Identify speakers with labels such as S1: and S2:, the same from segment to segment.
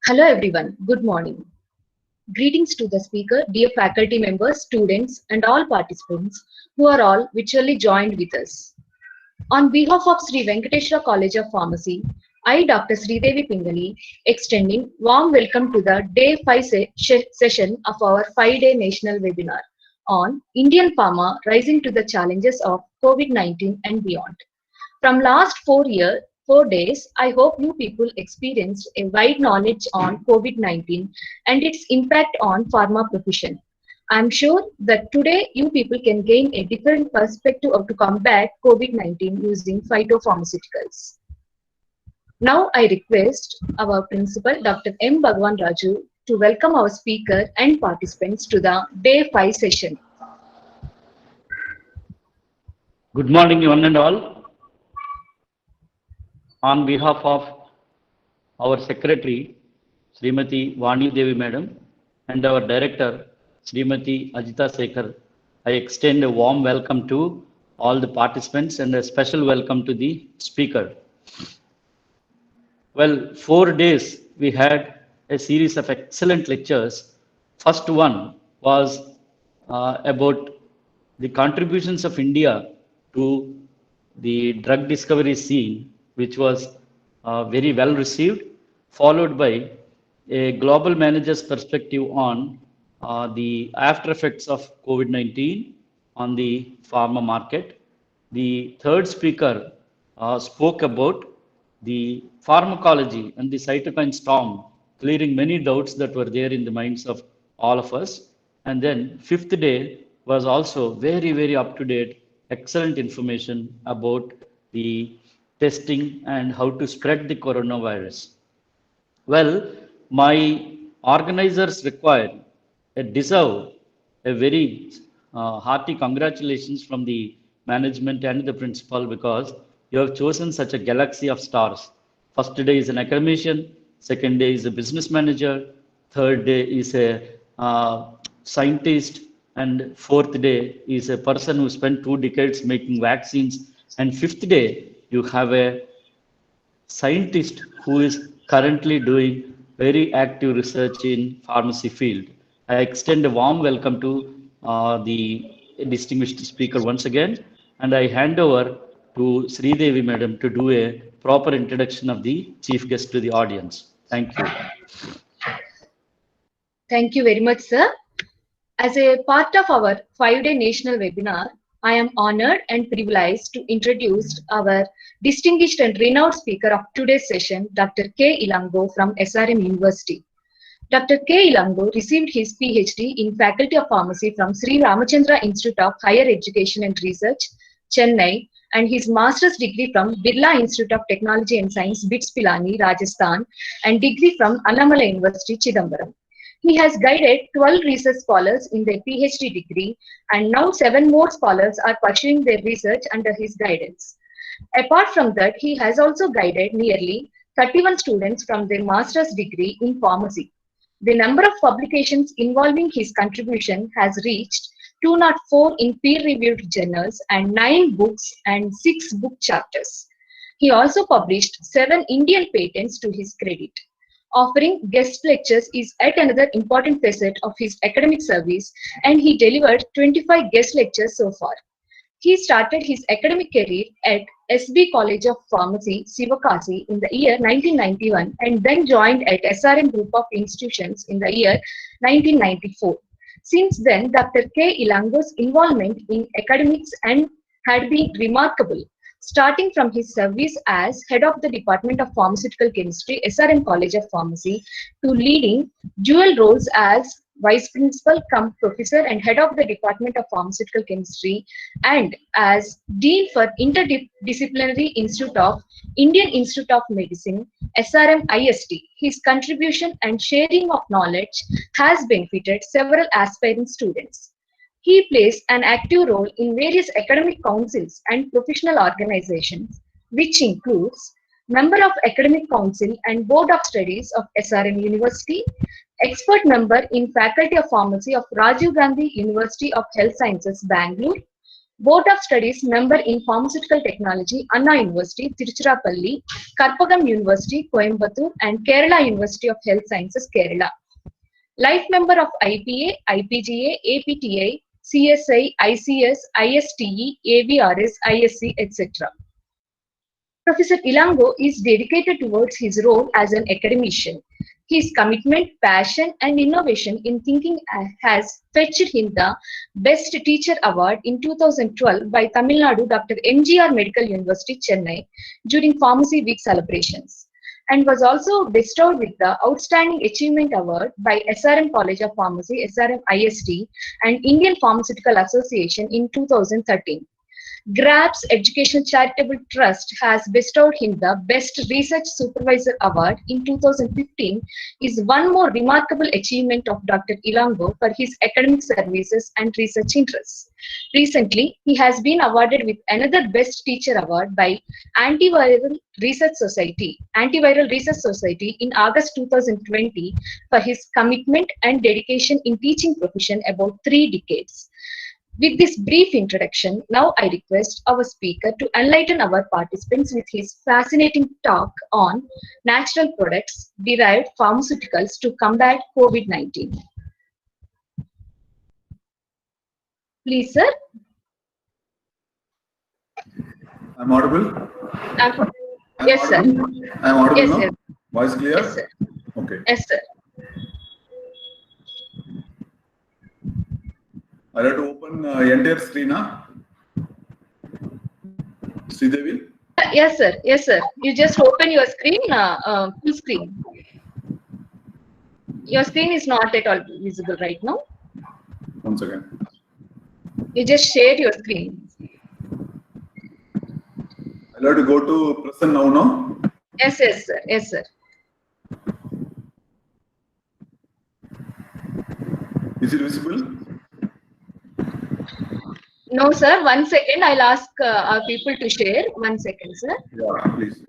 S1: Hello everyone, good morning. Greetings to the speaker, dear faculty members, students and all participants who are all virtually joined with us. On behalf of Sri Venkateshwara College of Pharmacy, I, Dr. Sridevi Pingali, extending warm welcome to the Day 5 session of our 5-day national webinar on Indian Pharma Rising to the Challenges of COVID-19 and Beyond. From last 4 days, I hope you people experienced a wide knowledge on COVID-19 and its impact on pharma profession. I'm sure that today you people can gain a different perspective of to combat COVID-19 using phytopharmaceuticals. Now I request our principal, Dr. M. Bhagwan Raju, to welcome our speaker and participants to the Day 5 session.
S2: Good morning, one and all. On behalf of our Secretary, Srimati Vani Devi Madam, and our Director, Srimati Ajita Sekhar, I extend a warm welcome to all the participants and a special welcome to the speaker. Well, 4 days we had a series of excellent lectures. First one was about the contributions of India to the drug discovery scene, which was very well received, followed by a global manager's perspective on the after effects of COVID-19 on the pharma market. The third speaker spoke about the pharmacology and the cytokine storm, clearing many doubts that were there in the minds of all of us. And then fifth day was also very, very up to date, excellent information about the testing and how to spread the coronavirus. Well, my organizers deserve a very hearty congratulations from the management and the principal, because you have chosen such a galaxy of stars. First day is an academician, second day is a business manager, third day is a scientist, and fourth day is a person who spent 2 decades making vaccines, and fifth day you have a scientist who is currently doing very active research in pharmacy field. I extend a warm welcome to the distinguished speaker once again, and I hand over to Sri Devi Madam to do a proper introduction of the chief guest to the audience. Thank you.
S1: Thank you very much, sir. As a part of our 5-day national webinar, I am honored and privileged to introduce our distinguished and renowned speaker of today's session, Dr. K. Ilango from SRM University. Dr. K. Ilango received his PhD in Faculty of Pharmacy from Sri Ramachandra Institute of Higher Education and Research, Chennai, and his master's degree from Birla Institute of Technology and Science, BITS Pilani, Rajasthan, and degree from Annamalai University, Chidambaram. He has guided 12 research scholars in their PhD degree, and now 7 more scholars are pursuing their research under his guidance. Apart from that, he has also guided nearly 31 students from their master's degree in pharmacy. The number of publications involving his contribution has reached 204 in peer-reviewed journals and 9 books and 6 book chapters. He also published 7 Indian patents to his credit. Offering guest lectures is yet another important facet of his academic service, and he delivered 25 guest lectures so far. He started his academic career at SB College of Pharmacy, Sivakasi in the year 1991, and then joined at SRM Group of Institutions in the year 1994. Since then, Dr. K. Ilango's involvement in academics had been remarkable, starting from his service as head of the Department of Pharmaceutical Chemistry, SRM College of Pharmacy, to leading dual roles as Vice Principal cum Professor and Head of the Department of Pharmaceutical Chemistry, and as Dean for Interdisciplinary Institute of Indian Institute of Medicine, SRM IST. His contribution and sharing of knowledge has benefited several aspiring students. He plays an active role in various academic councils and professional organizations, which includes member of Academic Council and Board of Studies of SRM University, expert member in Faculty of Pharmacy of Rajiv Gandhi University of Health Sciences, Bangalore, Board of Studies member in Pharmaceutical Technology, Anna University, Tiruchirappalli, Karpagam University, Coimbatore, and Kerala University of Health Sciences, Kerala. Life member of IPA, IPGA, APTI, CSI, ICS, ISTE, AVRS, ISC, etc. Professor Ilango is dedicated towards his role as an academician. His commitment, passion, and innovation in thinking has fetched him the Best Teacher Award in 2012 by Tamil Nadu Dr. MGR Medical University, Chennai, during Pharmacy Week celebrations, and was also bestowed with the Outstanding Achievement Award by SRM College of Pharmacy, SRM IST, and Indian Pharmaceutical Association in 2013. GRAPS Education Charitable Trust has bestowed him the Best Research Supervisor Award in 2015, is one more remarkable achievement of Dr. Ilango for his academic services and research interests. Recently, he has been awarded with another Best Teacher Award by Antiviral Research Society in August 2020 for his commitment and dedication in teaching profession about 3 decades. With this brief introduction, now I request our speaker to enlighten our participants with his fascinating talk on natural products, derived pharmaceuticals to combat COVID-19. Please, sir.
S3: I'm audible?
S1: Yes, sir.
S3: I'm audible
S1: Yes,
S3: now?
S1: sir.
S3: Voice clear?
S1: Yes, sir.
S3: Okay.
S1: Yes, sir.
S3: I have to open entire screen, huh? Sridevi?
S1: Yes, sir. Yes, sir. You just open your screen, full screen. Your screen is not at all visible right now.
S3: One second.
S1: You just share your screen.
S3: I'll have to go to present now, no?
S1: Yes, yes, sir. Yes, sir.
S3: Is it visible?
S1: No, sir. 1 second. I'll ask our people to share. 1 second, sir.
S3: Yeah, please.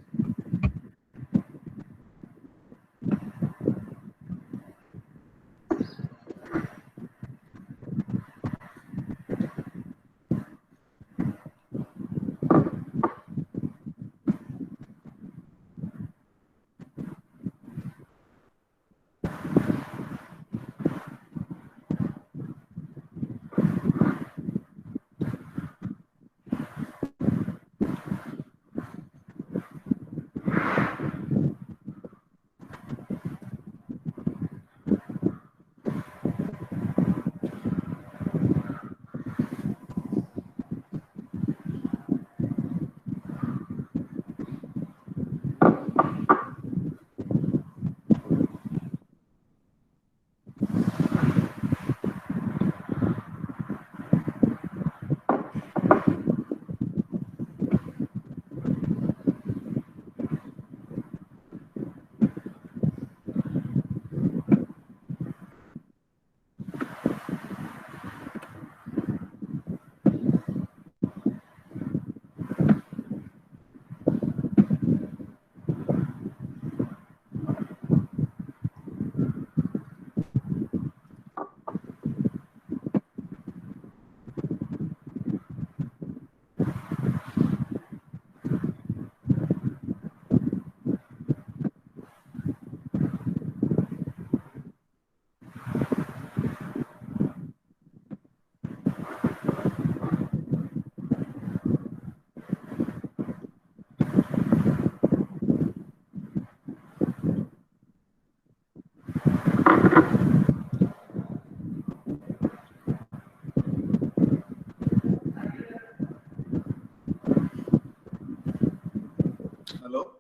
S3: Hello?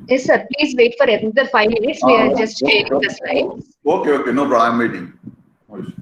S1: Yes, sir. Please wait for another 5 minutes. We are just sharing the slides.
S3: Okay, okay. No problem. I'm waiting. No issue.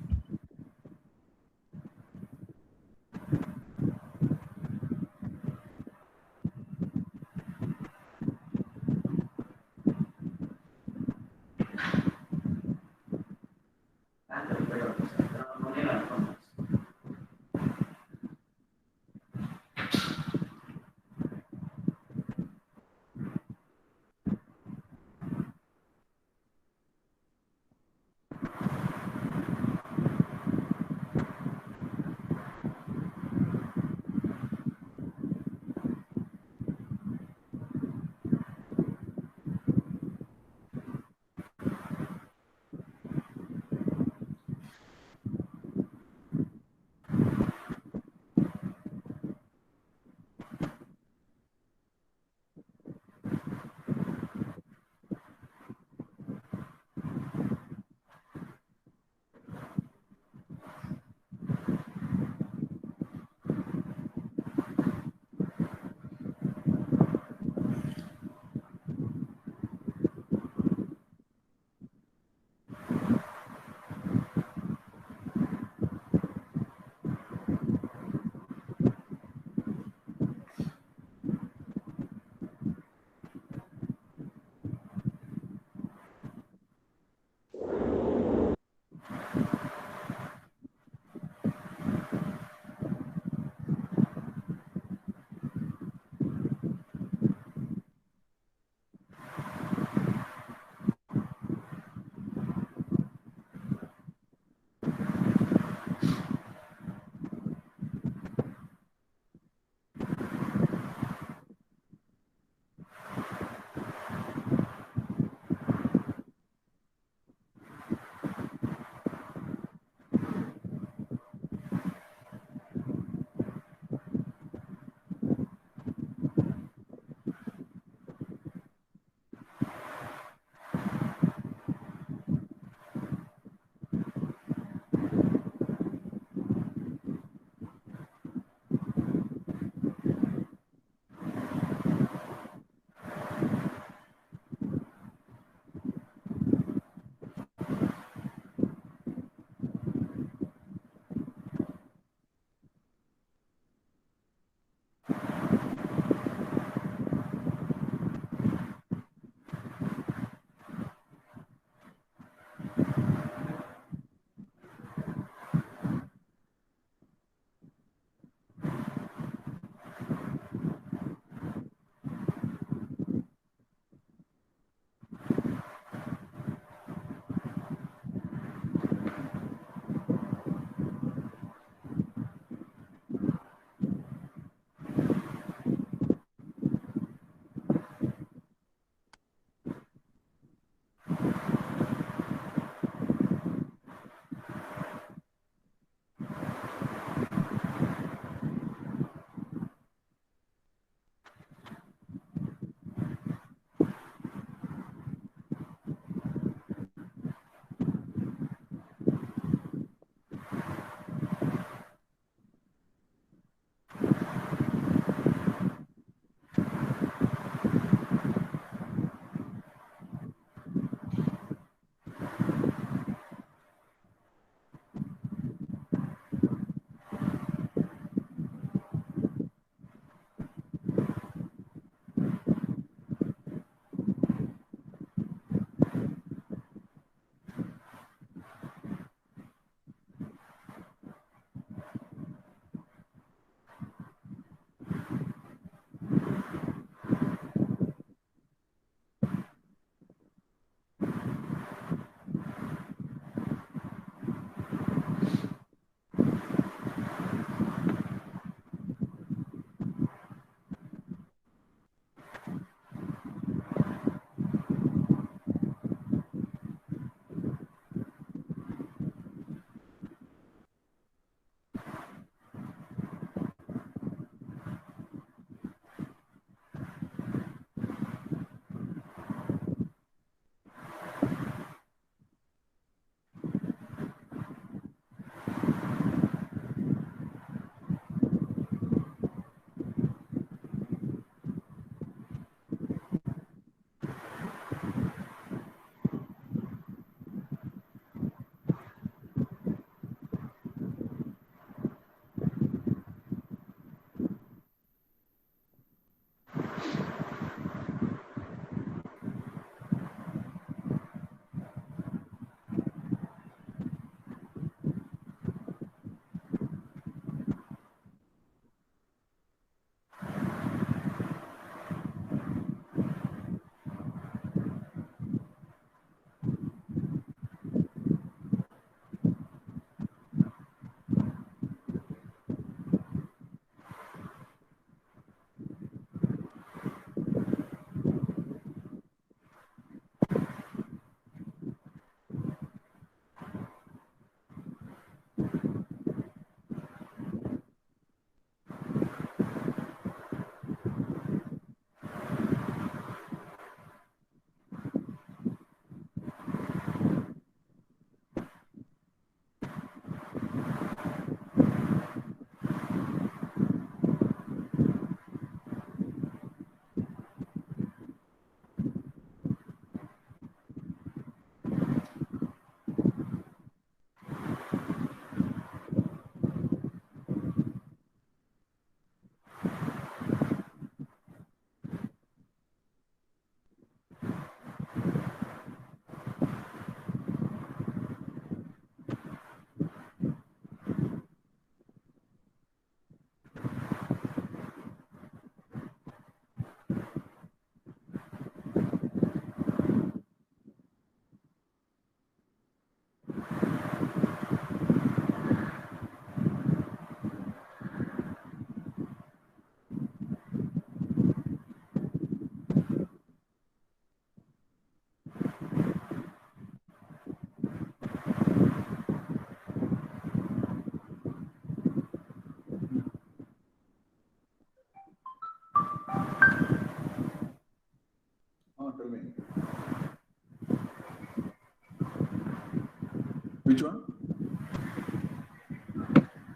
S3: Which one?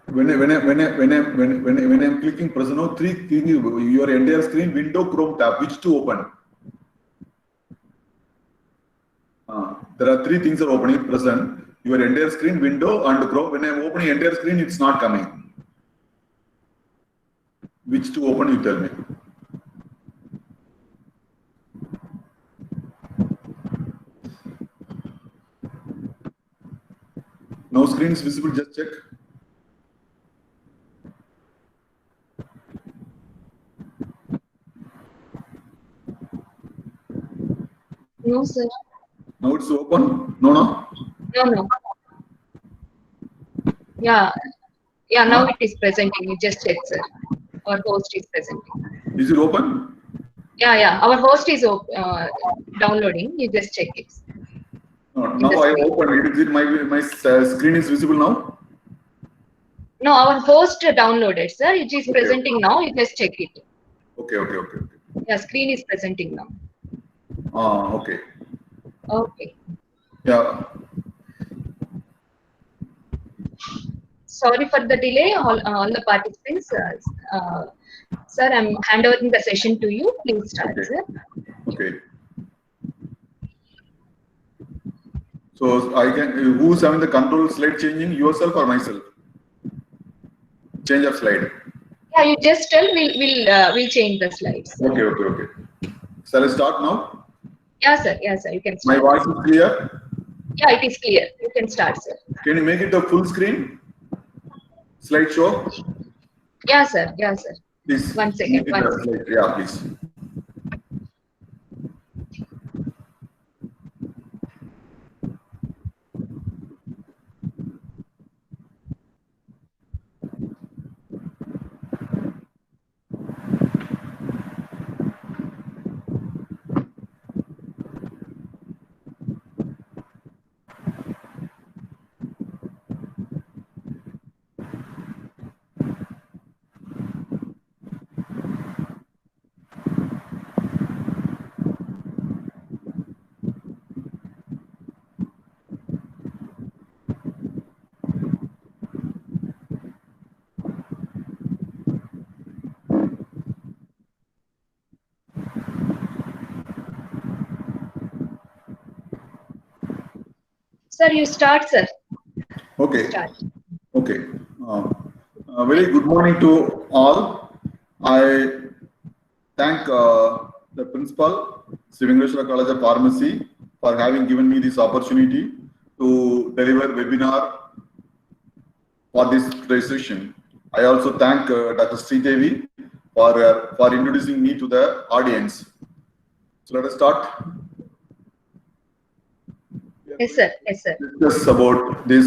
S3: When I'm clicking present now, your entire screen, window, Chrome tab, which to open? There are three things are opening present. Your entire screen, window, and Chrome. When I'm opening entire screen, it's not coming. Which to open, you tell me. Now screen is visible, just check.
S1: No, sir.
S3: Now it's open? No?
S1: No. Yeah, now it is presenting. You just check, sir. Our host is presenting.
S3: Is it open?
S1: Yeah. Our host is downloading. You just check it.
S3: No, now I open it. Is it my screen is visible now?
S1: No, our host downloaded, sir. It is presenting now. You just check it.
S3: Okay.
S1: Yeah, screen is presenting now.
S3: Okay.
S1: Okay.
S3: Yeah.
S1: Sorry for the delay, all the participants. Sir, I'm handovering the session to you. Please start, sir.
S3: Okay. So who's having the control slide changing, yourself or myself? Change of slide.
S1: Yeah, you just tell. We'll change the slides.
S3: Okay. Shall I start now?
S1: Yeah, sir. You can start.
S3: My voice is clear?
S1: Yeah, it is clear. You can start, sir.
S3: Can you make it a full screen? Slideshow?
S1: Yeah, sir.
S3: Please.
S1: 1 second.
S3: Yeah, please.
S1: Sir, you start, sir.
S3: Okay.
S1: Start.
S3: Okay. Very good morning to all. I thank the principal, Sri Venkateswara College of Pharmacy, for having given me this opportunity to deliver webinar for this session. I also thank Dr. Sridevi for introducing me to the audience. So let us start.
S1: Yes, sir.
S3: Discuss about this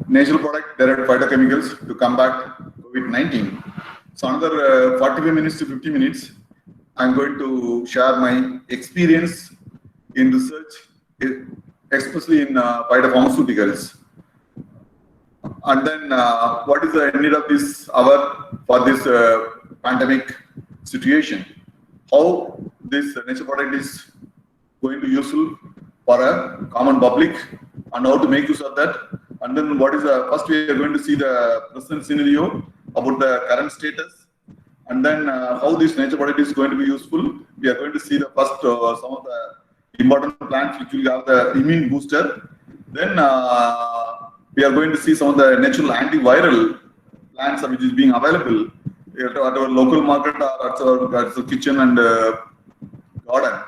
S3: natural product derived phytochemicals to combat COVID-19. So another 45 minutes to 50 minutes, I'm going to share my experience in research, especially in phytopharmaceuticals. And then what is the need of this hour for this pandemic situation? How this natural product is going to be useful for a common public and how to make use of that. And then what is first we are going to see the present scenario about the current status, and then how this natural product is going to be useful. We are going to see the first some of the important plants which will have the immune booster. Then we are going to see some of the natural antiviral plants which is being available at our local market or at the kitchen and garden.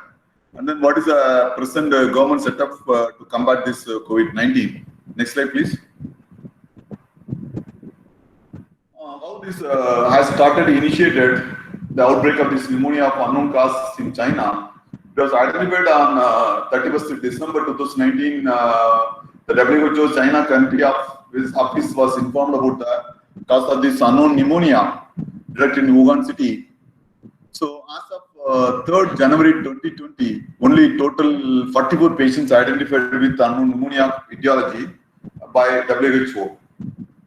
S3: And then what is the present government setup to combat this COVID-19? Next slide, please. How this has initiated the outbreak of this pneumonia of unknown cause in China. It was identified on 31st December 2019. The WHO China country office was informed about the cause of this unknown pneumonia detected in Wuhan city. So as of 3rd January 2020, only total 44 patients identified with unknown pneumonia etiology by WHO.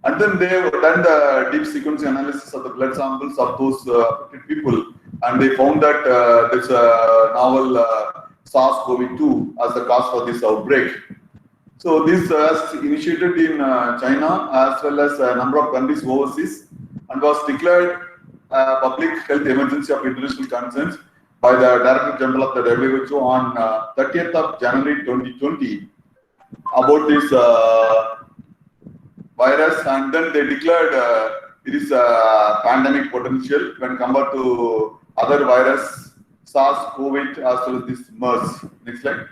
S3: And then they have done the deep sequencing analysis of the blood samples of those affected people, and they found that there's a novel SARS-CoV-2 as the cause for this outbreak. So this was initiated in China as well as a number of countries overseas and was declared a public health emergency of international concerns by the Director General of the WHO on 30th of January 2020 about this virus, and then they declared it is a pandemic potential when compared to other virus, SARS, COVID, as well as this MERS. Next slide.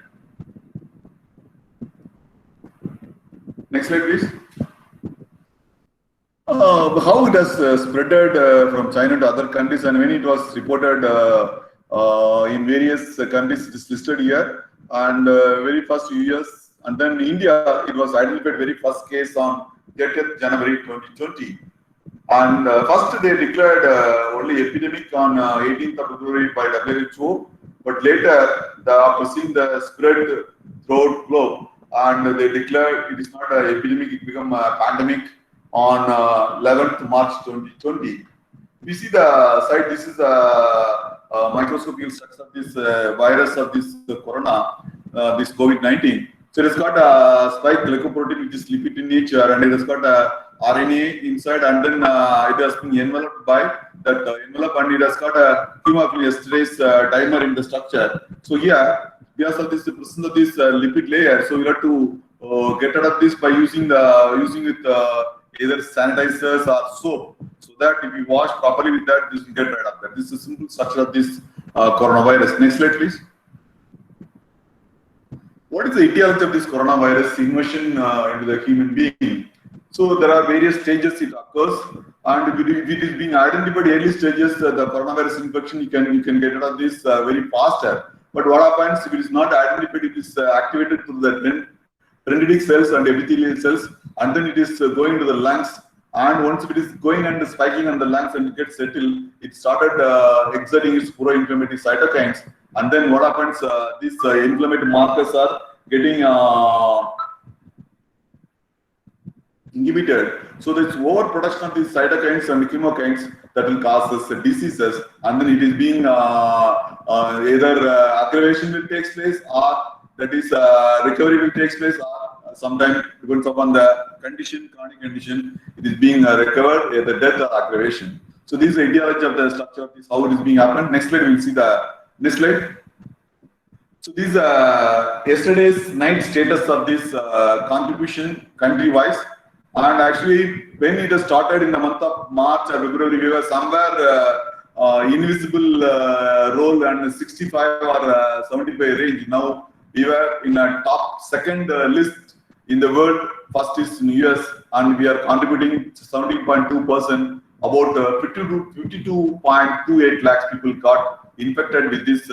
S3: Next slide, please. How it has spreaded from China to other countries, and when it was reported in various countries, it is listed here, and very first few years, and then India, it was identified very first case on 30th January 2020. And first they declared only epidemic on 18th of February by WHO, but later, after seeing the spread throughout globe, and they declared it is not an epidemic, it became a pandemic on 11th March 2020. We see the side, this is a microscopic structure of this virus of this corona, this COVID-19. So it has got a spike glycoprotein which is lipid in nature, and it has got a RNA inside, and then it has been enveloped by that envelope, and it has got a hemophilia dimer in the structure. So here, because of this presence of this lipid layer, so we have to get rid of this by using with either sanitizers or soap, so that if you wash properly with that, this will get rid of that. This is a simple structure of this coronavirus. Next slide, please. What is the etiology of this coronavirus invasion into the human being? So there are various stages it occurs, and if it is being identified early stages, the coronavirus infection, you can get rid of this very faster. But what happens if it is not identified? It is activated through the dendritic cells and epithelial cells, and then it is going to the lungs. And once it is going and spiking on the lungs and it gets settled, it started exerting its pro-inflammatory cytokines. And then what happens? These inflammatory markers are getting inhibited. So there's overproduction of these cytokines and chemokines that will cause diseases, and then it is being either aggravation will take place, or that is recovery will take place, or sometimes depends upon the condition, chronic condition, it is being recovered, either death or aggravation. So this is the etiology of the structure of this, how it is being happened. Next slide, we'll see the next slide. So this is yesterday's night status of this contribution country-wise. And actually, when it has started in the month of March or February, we were somewhere invisible role and 65 or 75 range. Now we were in a top second list in the world. First is in US, and we are contributing 17.2%. About 52.28 lakhs people got infected with this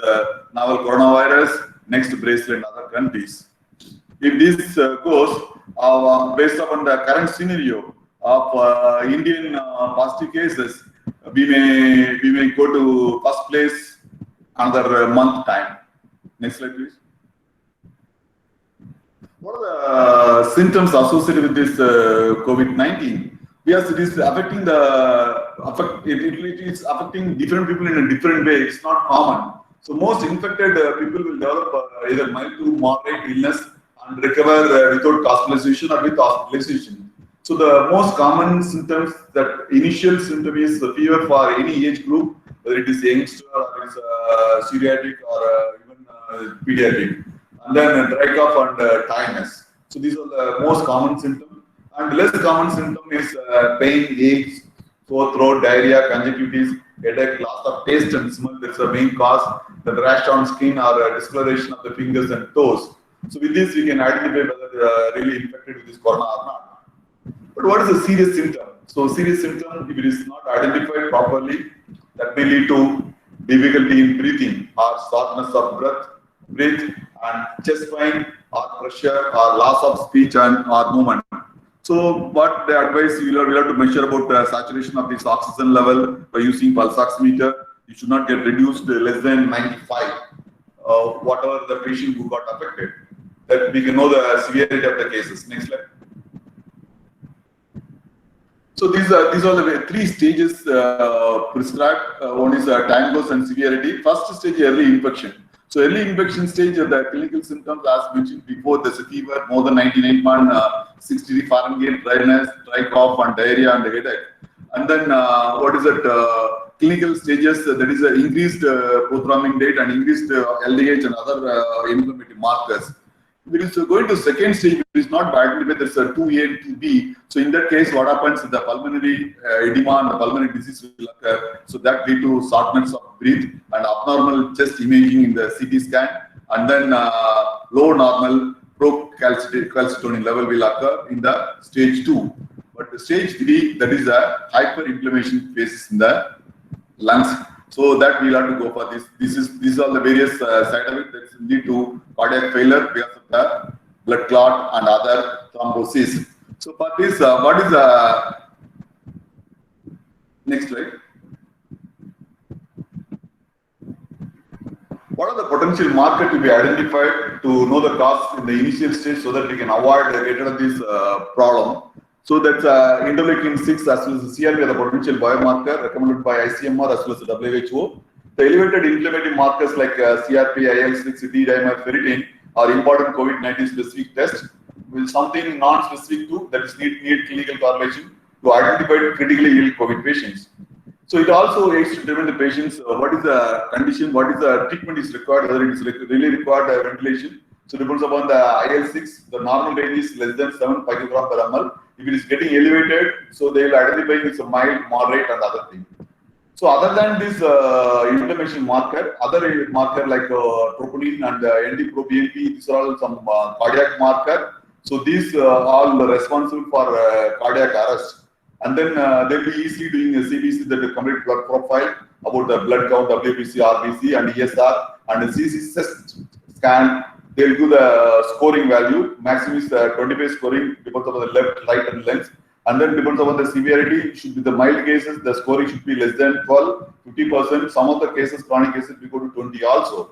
S3: novel coronavirus. Next, Brazil and other countries. If this goes, based upon the current scenario of Indian positive cases, we may go to first place another month time. Next slide, please. What are the symptoms associated with this COVID-19? Yes, it is affecting it is affecting different people in a different way. It's not common. So most infected people will develop either mild to moderate illness and recover without hospitalization or with hospitalization. So the most common symptoms, that initial symptom is the fever for any age group, whether it is youngster or it is geriatric or even pediatric, and then dry cough and tiredness. So these are the most common symptoms. And less common symptom is pain, aches, sore throat, diarrhea, conjunctivitis, headache, loss of taste and smell. That's the main cause. The rash on skin or discoloration of the fingers and toes. So with this, we can identify whether they are really infected with this corona or not. But what is a serious symptom? So serious symptom, if it is not identified properly, that may lead to difficulty in breathing or shortness of breath and chest pain or pressure or loss of speech and or movement. So what they advise, you will have to measure about the saturation of this oxygen level by using pulse oximeter. You should not get reduced less than 95, whatever the patient who got affected. That we can know the severity of the cases. Next slide. So these are the three stages prescribed. One is time course and severity. First stage, early infection. So early infection stage of the clinical symptoms, as mentioned before, there's a fever more than 99.6 degree Fahrenheit, dryness, dry cough, and diarrhea and headache. And then what is that? Clinical stages, that is increased prothrombin rate and increased LDH and other inflammatory markers. When it's going to second stage, it is not identified, there's a 2A and 2B. So in that case, what happens is the pulmonary edema and the pulmonary disease will occur. So that lead to shortness of breath and abnormal chest imaging in the CT scan. And then low normal procalcitonin level will occur in the stage 2. But the stage 3, that is a hyperinflammation phases in the lungs. So that we'll have to go for this. These are the various side effects that lead to cardiac failure because of the blood clot and other thrombosis. So for this, what is the next slide? What are the potential markers to be identified to know the cause in the initial stage so that we can avoid getting of this problem? So that's interleukin 6 as well as CRP are the potential biomarker recommended by ICMR as well as the WHO. The elevated inflammatory markers like CRP, IL-6, D-dimer, ferritin are important COVID-19 specific tests. With something non-specific to that is need clinical correlation to identify critically ill COVID patients. So it also aids to determine the patients what is the condition, what is the treatment is required, whether it is really required ventilation. So depends upon the IL-6, the normal range is less than 7 picogram per ml. If it is getting elevated, so they will identify it's a mild, moderate, and other thing. So other than this inflammation marker, other marker like troponin and NT-proBNP, these are all some cardiac marker. So these are all responsible for cardiac arrest. And then they'll be easily doing a CBC, that is complete blood profile about the blood count, WBC, RBC, and ESR, and the CC scan. They'll do the scoring value. Maximum is 25 scoring, depends on the left, right, and length. And then depends on the severity. Should be the mild cases, the scoring should be less than 12, 50%. Some of the cases, chronic cases, we go to 20 also.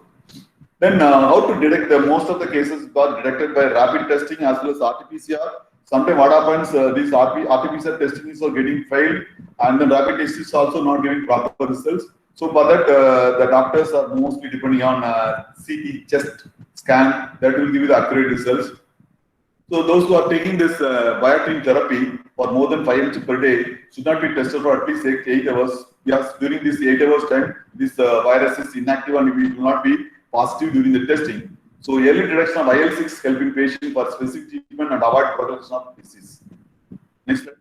S3: Then how to detect the most of the cases are detected by rapid testing as well as RT-PCR. Sometimes what happens, these RT-PCR testings are getting failed, and then rapid testing is also not giving proper results. So for that, the doctors are mostly depending on CT chest scan that will give you the accurate results. So those who are taking this biotin therapy for more than 5 minutes per day should not be tested for at least 8 hours. Yes, during this 8 hours time, this virus is inactive and it will not be positive during the testing. So early detection of IL-6 helping patient for specific treatment and avoid progression of disease. Next slide.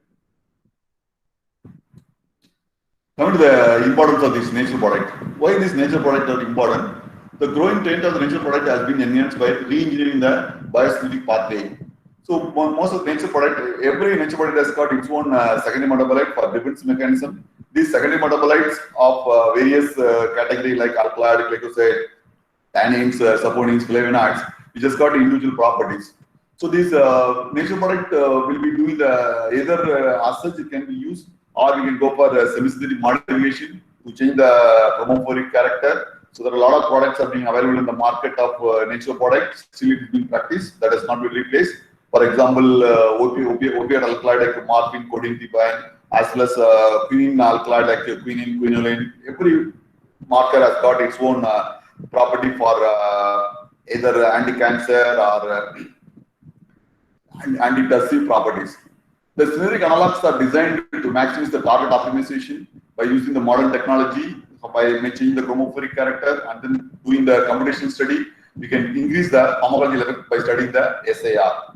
S3: Coming to the importance of this nature product. Why this nature product are important? The growing trend of the nature product has been enhanced by re-engineering the biosynthetic pathway. So most of the nature product, every nature product has got its own secondary metabolite for defense mechanism. These secondary metabolites of various category like alkaloid, glycoside, tannins, saponins, flavonoids, which has got individual properties. So this nature product will be doing the either as such it can be used, or we can go for semi-synthetic modification to change the chromophoric character. So there are a lot of products are being available in the market of nature products. Still it is being practiced. That has not been replaced. For example, opiate alkaloid like morphine, codeine, thebaine, as well as quinine alkaloid like quinine, quinoline. Every marker has got its own property for either anti-cancer or anti-tussive properties. The synthetic analogs are designed to maximize the target optimization by using the modern technology, by changing the chromophoric character and then doing the computational study. We can increase the pharmacology level by studying the SAR.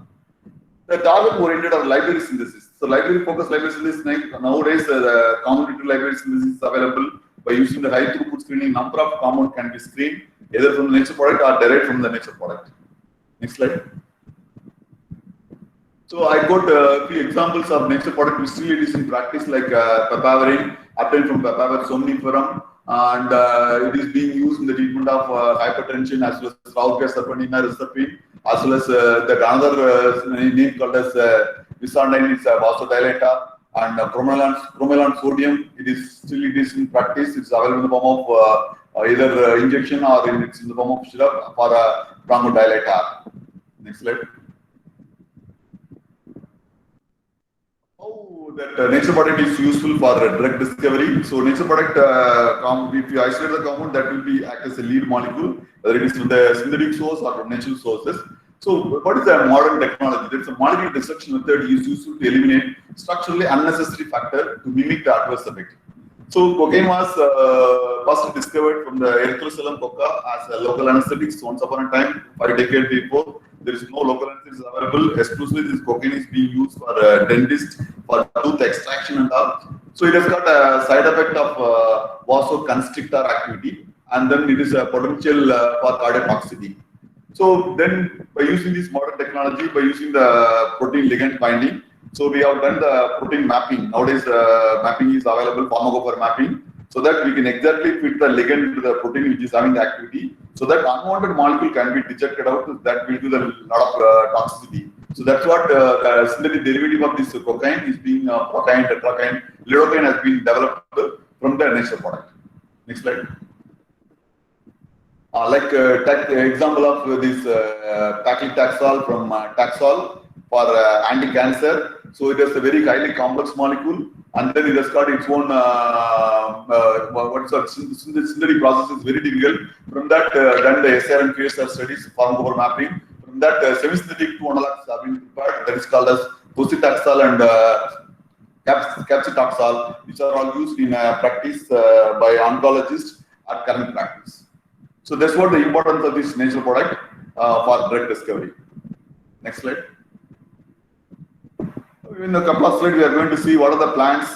S3: The target-oriented or library synthesis. So library-focused library synthesis, nowadays the combinatorial library synthesis is available by using the high throughput screening. Number of compound can be screened either from the nature product or derived from the nature product. Next slide. So I got a few examples of nature product which still it is in practice, like papaverine, obtained from Papaver somniferum, and it is being used in the treatment of hypertension as well as Rauke serpentina reserpine, as well as that another name called as Visandine is a vasodilator, and chromelon sodium. It is in practice. It's available in the form of either injection or it's in the form of syrup for a bronchodilator. Next slide. that nature product is useful for drug discovery. So nature product, if you isolate the compound, that will be act as a lead molecule, whether it is from the synthetic source or from natural sources. So what is a modern technology? There is a molecular destruction method is useful to eliminate structurally unnecessary factor to mimic the adverse effect. So cocaine was first discovered from the Erythrocellum coca as a local anesthetic once upon a time, 5 decades before. There is no local anesthetic available. Exclusively, this cocaine is being used for dentist for tooth extraction and all. So it has got a side effect of vasoconstrictor activity, and then it is a potential for cardiac toxicity. So then, by using this modern technology, by using the protein ligand binding, so we have done the protein mapping. Nowadays, mapping is available, pharmacophore mapping, so that we can exactly fit the ligand to the protein which is having the activity, so that unwanted molecule can be detected out. That will do a lot of toxicity. So that's what the synthetic derivative of this cocaine is being procaine, tetracaine, lidocaine has been developed from the nature product. Next slide. Take the example of this paclitaxel from Taxol for anti-cancer. So it is a very highly complex molecule, and then it has got its own synthetic process is very difficult. From that, then the SR and QSR studies, pharmacophore mapping. From that, semi-synthetic two analogs have been prepared. That is called as docetaxel and cabcitaxel, which are all used in practice by oncologists at current practice. So that's what the importance of this natural product for drug discovery. Next slide. In a couple of slides, we are going to see what are the plants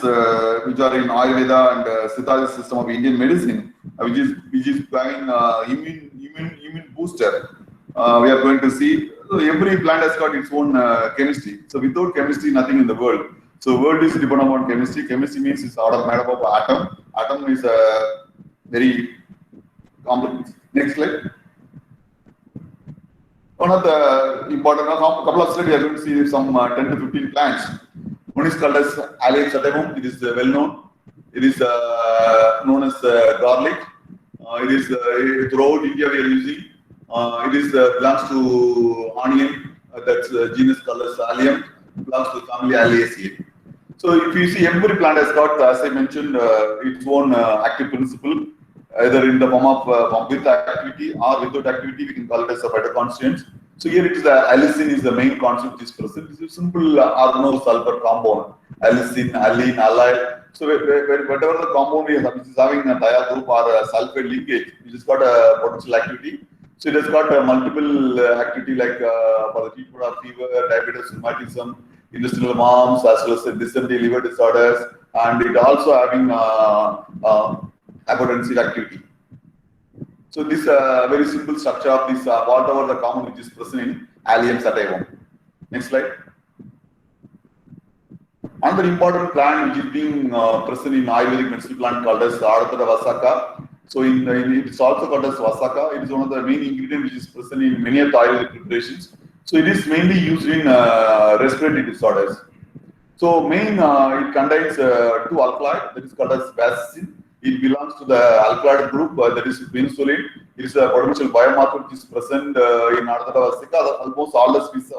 S3: which are in Ayurveda and Siddha system of Indian medicine, which is having immune booster. We are going to see every plant has got its own chemistry. So without chemistry, nothing in the world. So world is dependent on chemistry. Chemistry means it's made up of atom. Atom is very complex. Next slide. One of the important, couple of slides, we are going to see some 10 to 15 plants. One is called as Allium sativum. It is well known. It is known as garlic. It is throughout India we are using. It is belongs to onion. That's genus called as Allium. Belongs to the family Alliaceae. So if you see, every plant has got, as I mentioned, its own active principle. Either in the form of with activity or without activity, we can call it as a phytoconstituent. So here it is the allicin is the main concept which is present. This is a simple organosulfur compound. Allicin, allene, allyl. So whatever the compound we have, which is having a dia group or a sulfide linkage, which has got a potential activity. So it has got multiple activity like for the treatment of fever, diabetes, rheumatism, intestinal worms, as well as dysentery, liver disorders, and it also having hypotensive activity. So this very simple structure of this whatever the compound which is present in Allium sativum. Next slide. Another important plant which is being present in Ayurvedic medicinal plant called as Ardhara Vasaka. So it's also called as Vasaka. It is one of the main ingredients which is present in many of the Ayurvedic preparations. So it is mainly used in respiratory disorders. So it contains two alkaloids, that is called as vasicin. It belongs to the alkaloid group, that is vinsulin. It is a potential biomarker which is present in Ardhara Vasika, almost all the species of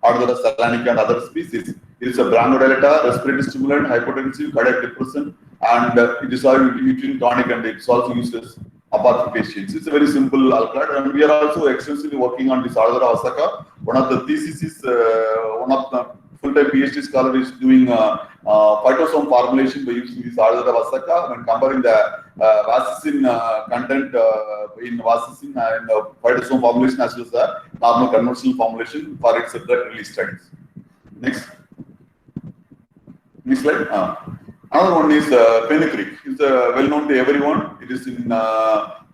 S3: Ardhara salanica and other species. It is a bronchodilator, respiratory stimulant, hypotensive, cardiac depressant, and it is also uterine tonic, and it's also used as apart from patients. It's a very simple alkaloid, and we are also extensively working on this Ardhara Vasaka. One of the theses is one of the full-time PhD scholar is doing phytosome formulation by using this Ardhara Vasaka and comparing the vasicin content in vasicin and phytosome formulation as well as the normal conventional formulation for its drug release studies. Next slide. Another one is fenugreek. It's well known to everyone. It is in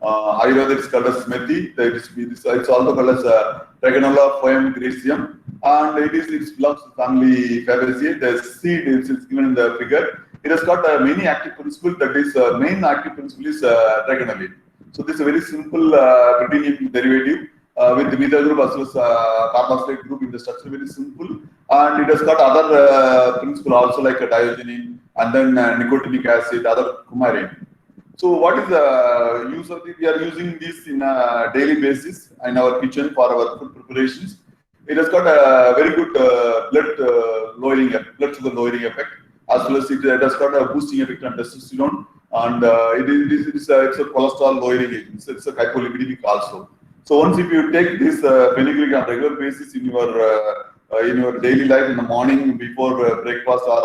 S3: Ayurveda. It's called as methi. It's also called as Triganola Phoeum graecium, and it belongs to family Fabaceae. The seed is given in the figure. It has got many active principles. That is, main active principle is trigonolate. So this is a very simple protein derivative with the methyl group as well as carboxylate group in the structure. Very simple, and it has got other principle also like diogenin and then nicotinic acid, other coumarin. So what is the use of this? We are using this in a daily basis in our kitchen for our food preparations. It has got a very good blood sugar lowering effect. as well as it has got a boosting effect on testosterone, and it's a cholesterol lowering agent. It's a hypolipidic also. So once if you take this fenugreek on regular basis in your daily life, in the morning before breakfast or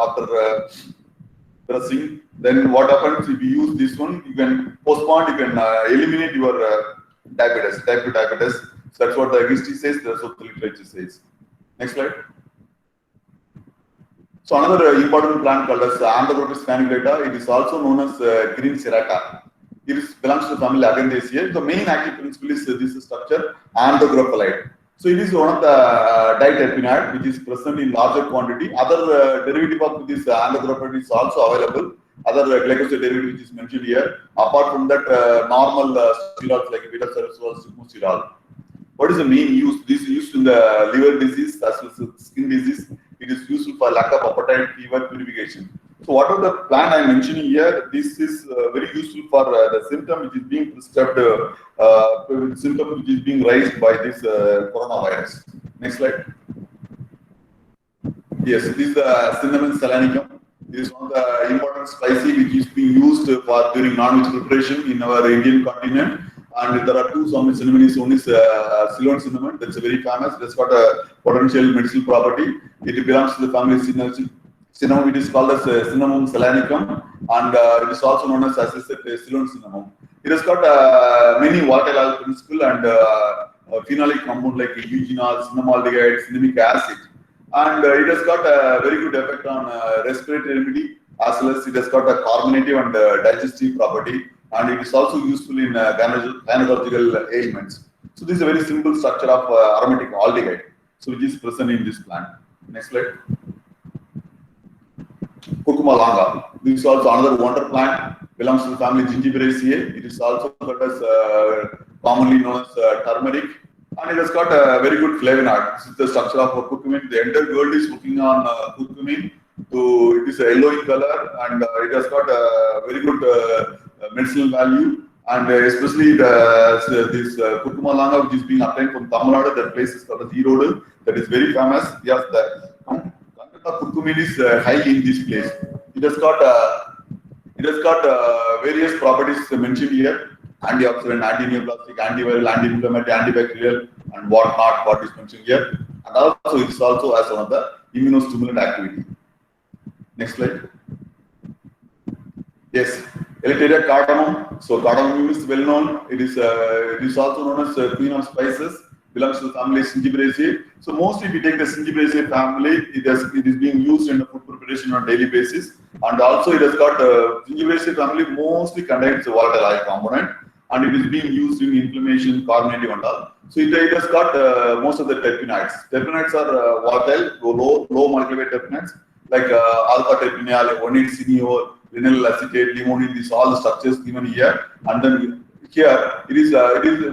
S3: after dressing, then what happens if you use this one? You can postpone, you can eliminate your diabetes, type 2 diabetes. So that's what the history says, that's what the literature says. Next slide. So another important plant called as Anthocrotis faniculata, it is also known as green serrata. It belongs to the family Agandaceae. The main active principle is this structure, anthocrophyllite. So it is one of the diterpenoid which is present in larger quantity. Other derivative of this anthocrophyllite is also available. Other glycoside derivative which is mentioned here. Apart from that, normal steroids like beta-saroxol, sigmosterol. What is the main use? This is used in the liver disease as well as skin disease. It is useful for lack of appetite, fever, purification. So what are the plant I am mentioning here? This is very useful for the symptom which is being prescribed, symptom which is being raised by this coronavirus. Next slide. Yes, this is Cinnamon selanicum. This is one of the important spices which is being used for during non-veg preparation in our Indian continent. And there are two cinnamon. One is Ceylon cinnamon. That's very famous. That's got a potential medicinal property. It belongs to the family cinnamon. It is called as Cinnamon selanicum, and it is also known as I said, Ceylon cinnamon. It has got many volatile principle and phenolic compound like eugenol, cinnamaldehyde, cinnamic acid, and it has got a very good effect on respiratory remedy, as well as it has got a carbonative and digestive property. And it is also useful in gynecological ailments. So this is a very simple structure of aromatic aldehyde, so which is present in this plant. Next slide. Curcuma longa. This is also another wonder plant. Belongs to the family Gingiberaceae. It is also got as commonly known as turmeric, and it has got a very good flavonoid. This is the structure of curcumin. The entire world is working on curcumin. So it is a yellow in color, and it has got a very good medicinal value, and especially this Curcuma longa, which is being obtained from Tamil Nadu, that place is called Erode, that is very famous. Yes, the content of curcumin is high in this place. It has got various properties mentioned here: antioxidant, anti-neoplastic, antiviral, anti-inflammatory, antibacterial, and whatnot. What is mentioned here, and also it is also as one of the immunostimulant activity. Next slide. Yes. Elateria cardamom. So cardamom is well known. It is also known as queen of spices. Belongs to the family Gingiberaceae. So mostly, if you take the Gingiberaceae family, it is being used in the food preparation on a daily basis. And also, it has got Gingiberaceae family mostly contains a volatile oil component, and it is being used in inflammation, carbonative, and all. So it has got most of the terpenoids. Terpenoids are volatile, low molecular weight terpenoids like alpha terpineol, 1,8-cineol, linyl acetate, limonene, these all the structures given here. And then here it is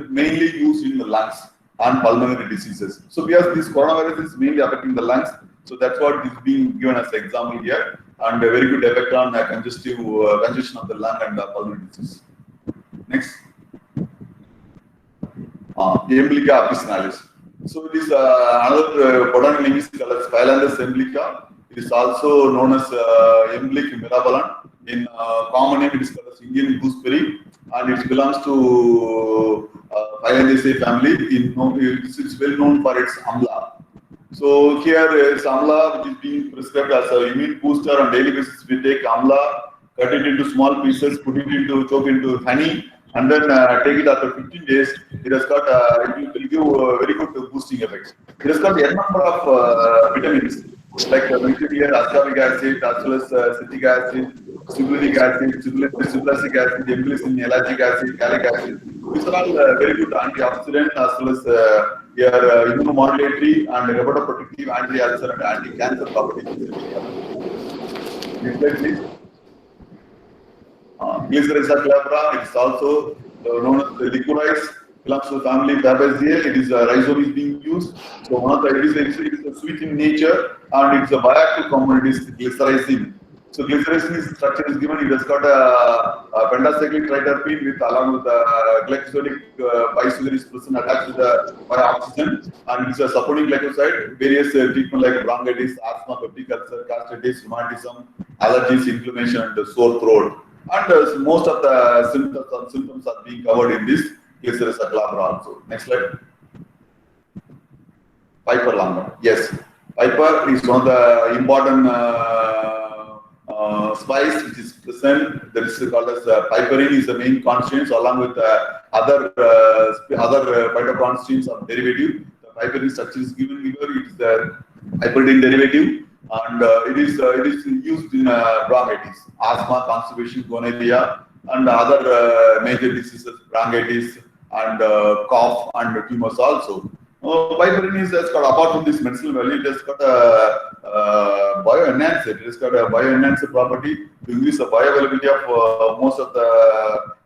S3: mainly used in the lungs and pulmonary diseases. So because this coronavirus is mainly affecting the lungs, so that's what is being given as an example here, and a very good effect on congestion of the lung and pulmonary disease. Next, Emblica officinalis. So it is another botanical name is called as Phyllanthus emblica. It is also known as Emblic mirabolans. In common name, it is called as Indian gooseberry, and it belongs to Phyllantheaceae family. It is well known for its amla. So here is amla, which is being prescribed as an immune booster on daily basis. We take amla, cut it into small pieces, choke it into honey, and then take it after 15 days. It has got it will give very good boosting effects. It has got a number of vitamins like mentioned here, ascorbic acid, as well as citric acid, sucrinic acid, sucrasic acid, emglycin, ellagic acid, gallic acid. These are all very good antioxidant as well as immunomodulatory and hepatoprotective, anti-ulcer and anti-cancer properties. Next slide, please. Glycyrrhiza glabra, it is also known as the licorice. Belongs to the family Fabaceae. It is rhizome is being used. So one of the it is a sweet in nature, and it's a bioactive component is glycyrrhizin. So glycyrrhizin structure is given. It has got a pentacyclic triterpene with along with the glycosodic bisuger is present attached to the oxygen, and it's a supporting glycoside. Various treatment like bronchitis, asthma, peptic ulcer, gastritis, rheumatism, allergies, inflammation, and sore throat. And most of the symptoms are being covered in this Glyceris glabra also. Next slide. Piper longa. Yes, Piper is one of the important spice which is present. That is called as piperin is the main constituents along with other phytoconstituents of derivative. The piperin structure is given here. It is the piperidine derivative, and it is used in bronchitis, asthma, constipation, gonorrhea, and other major diseases, bronchitis, and cough and tumors also. Piperin is got, apart from this medicinal value, it has got a bioenhancer. It has got a bioenhancer property to increase the bioavailability of most of the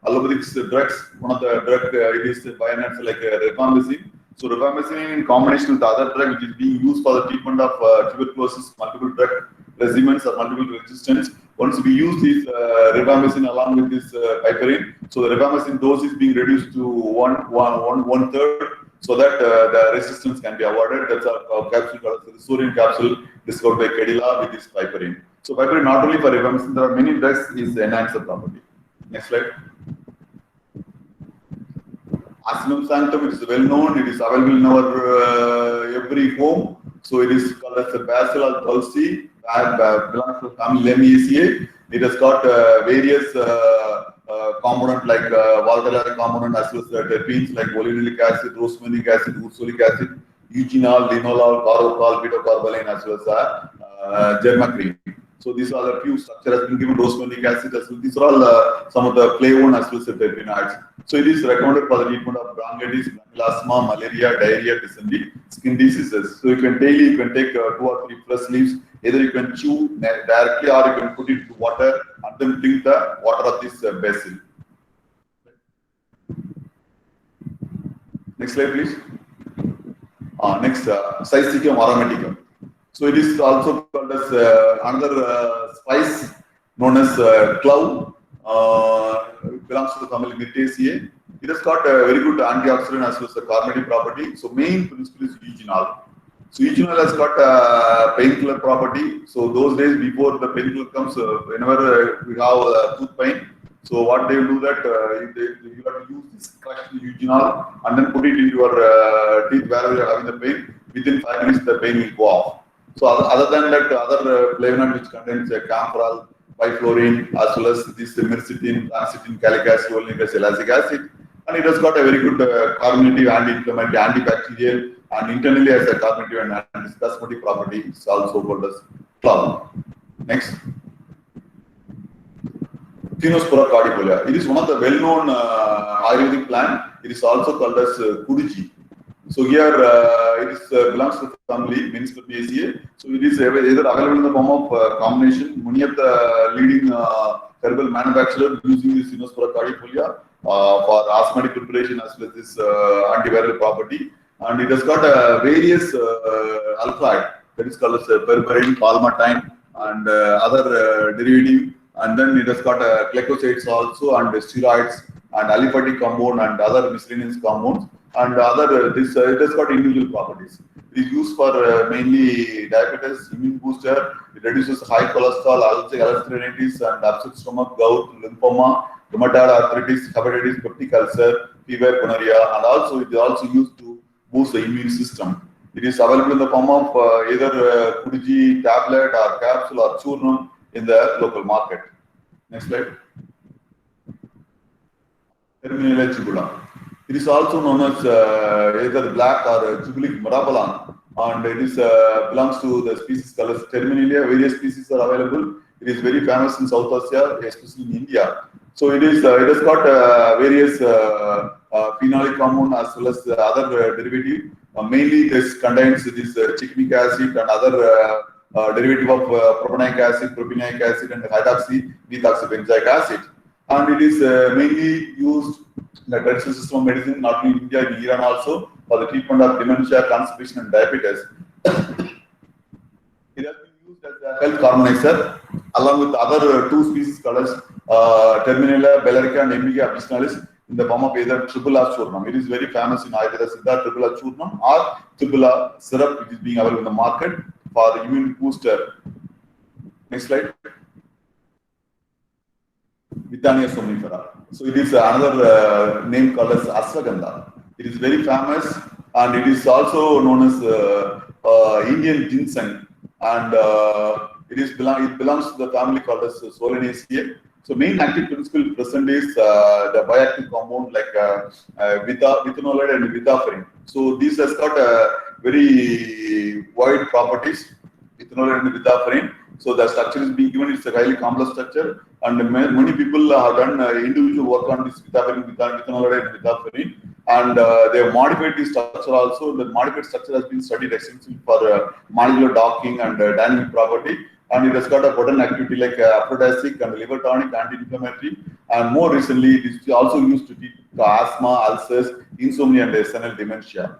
S3: allopathic drugs. One of the drug it is bioenhancer like rifamycin. So rifamycin in combination with the other drug which is being used for the treatment of tuberculosis, multiple drug resistance or multiple resistance. Once we use this rifamycin along with this piperin, so the rifamycin dose is being reduced to one third, so that the resistance can be avoided. That's a capsule called the Surian capsule discovered by Kedila with this piperin. So piperin not only for rifamycin, there are many drugs is enhancer property. Next slide. Acinum sanctum, it is well known. It is available in our every home. So it is called as a basil or tulsi, belongs to family Lamiaceae. It has got various component like volatile component as well as terpenes like olinoleic acid, rosmarinic acid, ursolic acid, eugenol, linolol, carocol, beta-carbolane as well as germacrene. So these are the few structure has been given rosmarinic acid as well. These are all some of the flavone as well as terpenoids. So it is recommended for the treatment of bronchitis, asthma, malaria, diarrhea, dysentery, skin diseases. So you can daily take 2 or 3 fresh leaves. Either you can chew directly or you can put it into water and then drink the water of this basil. Next slide, please. Next, Syzygium aromaticum. So it is also called as another spice known as clove. Belongs to the family Myrtaceae. It has got a very good antioxidant as well as a carminative property. So main principle is eugenol. So eugenol has got a painkiller property. So those days before the painkiller comes, whenever we have tooth pain, so what they will do that you have to use this crushed eugenol and then put it into your teeth wherever you are having the pain. Within 5 minutes, the pain will go off. So other than that, other flavonoid which contains camphorol, biflorine, as well as this myrcetine, acetin, calic acid, olinic acid, ellagic acid, and it has got a very good carminative, anti-inflammatory, antibacterial, and internally as a carminative and antispasmodic property. It's also called as clove. Next. Tinospora cordifolia. It is one of the well-known Ayurvedic plant. It is also called as kuduji. So here it is belongs to the family Myrtaceae. So it is either available in the form of combination. Many of the leading herbal manufacturers using this Tinospora cordifolia for asthmatic preparation as well as this antiviral property. And it has got various alkaloid that is called as berberine, palmatine, and other derivative. And then it has got glycosides also and steroids and aliphatic compound and other miscellaneous compounds. And other it has got individual properties. It is used for mainly diabetes, immune booster. It reduces high cholesterol, allergitis, and upset stomach, gout, lymphoma, rheumatoid arthritis, hepatitis, peptic ulcer, fever, gonorrhea, and also it is also used to boost the immune system. It is available in the form of either kuduji tablet or capsule or churnam in the local market. Next slide. Terminalia jugula. It is also known as either black or jugulic mirabolon, and it is belongs to the species called as Terminalia. Various species are available. It is very famous in South Asia, especially in India. So it has got various phenolic compound as well as other derivative. Mainly this contains this chicnic acid and other derivative of propanoic acid, propanoic acid, and hydroxy-methoxybenzoic acid. And it is mainly used in the traditional system of medicine, not only in India, in Iran also, for the treatment of dementia, constipation, and diabetes. It has been used as a health harmonizer along with other two species colors, Terminella, Bellerica, and Emilia officinalis, in the form of either Triphala Churnam. It is very famous in Ayurveda Siddha, Triphala Churnam or Triphala syrup, which is being available in the market for the immune booster. Next slide. Withania somnifera. So it is another name called as Ashwagandha. It is very famous and it is also known as Indian ginseng, and it belongs to the family called as Solanaceae. So main active principle present is the bioactive compound like vithanolide and vithaferin. So these has got very wide properties, vithanolide and vithaferin. So the structure is being given, it's a highly complex structure, and many people have done individual work on this vithaferin, vithanolide and vithaferin, and they have modified this structure also. The modified structure has been studied extensively for molecular docking and dynamic property, and it has got a potent activity like aphrodisiac and liver tonic, anti-inflammatory, and more recently it is also used to treat asthma, ulcers, insomnia, and senile dementia.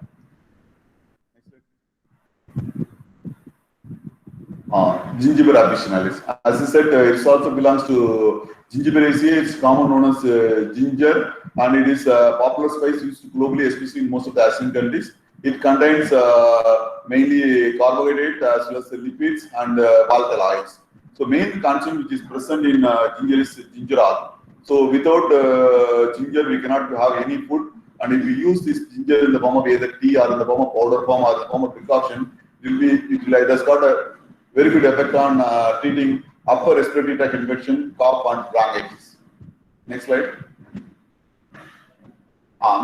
S3: Gingiber officinalis. As I said, it also belongs to Gingiberaceae. It's common known as ginger, and it is a popular spice used globally, especially in most of the Asian countries. It contains mainly carbohydrate as well as lipids and volatile oils. So main content which is present in ginger is gingerol. So without ginger, we cannot have any food. And if we use this ginger in the form of either tea or in the form of powder form or in the form of decoction, it has got a very good effect on treating upper respiratory tract infection, cough, and bronchitis. Next slide.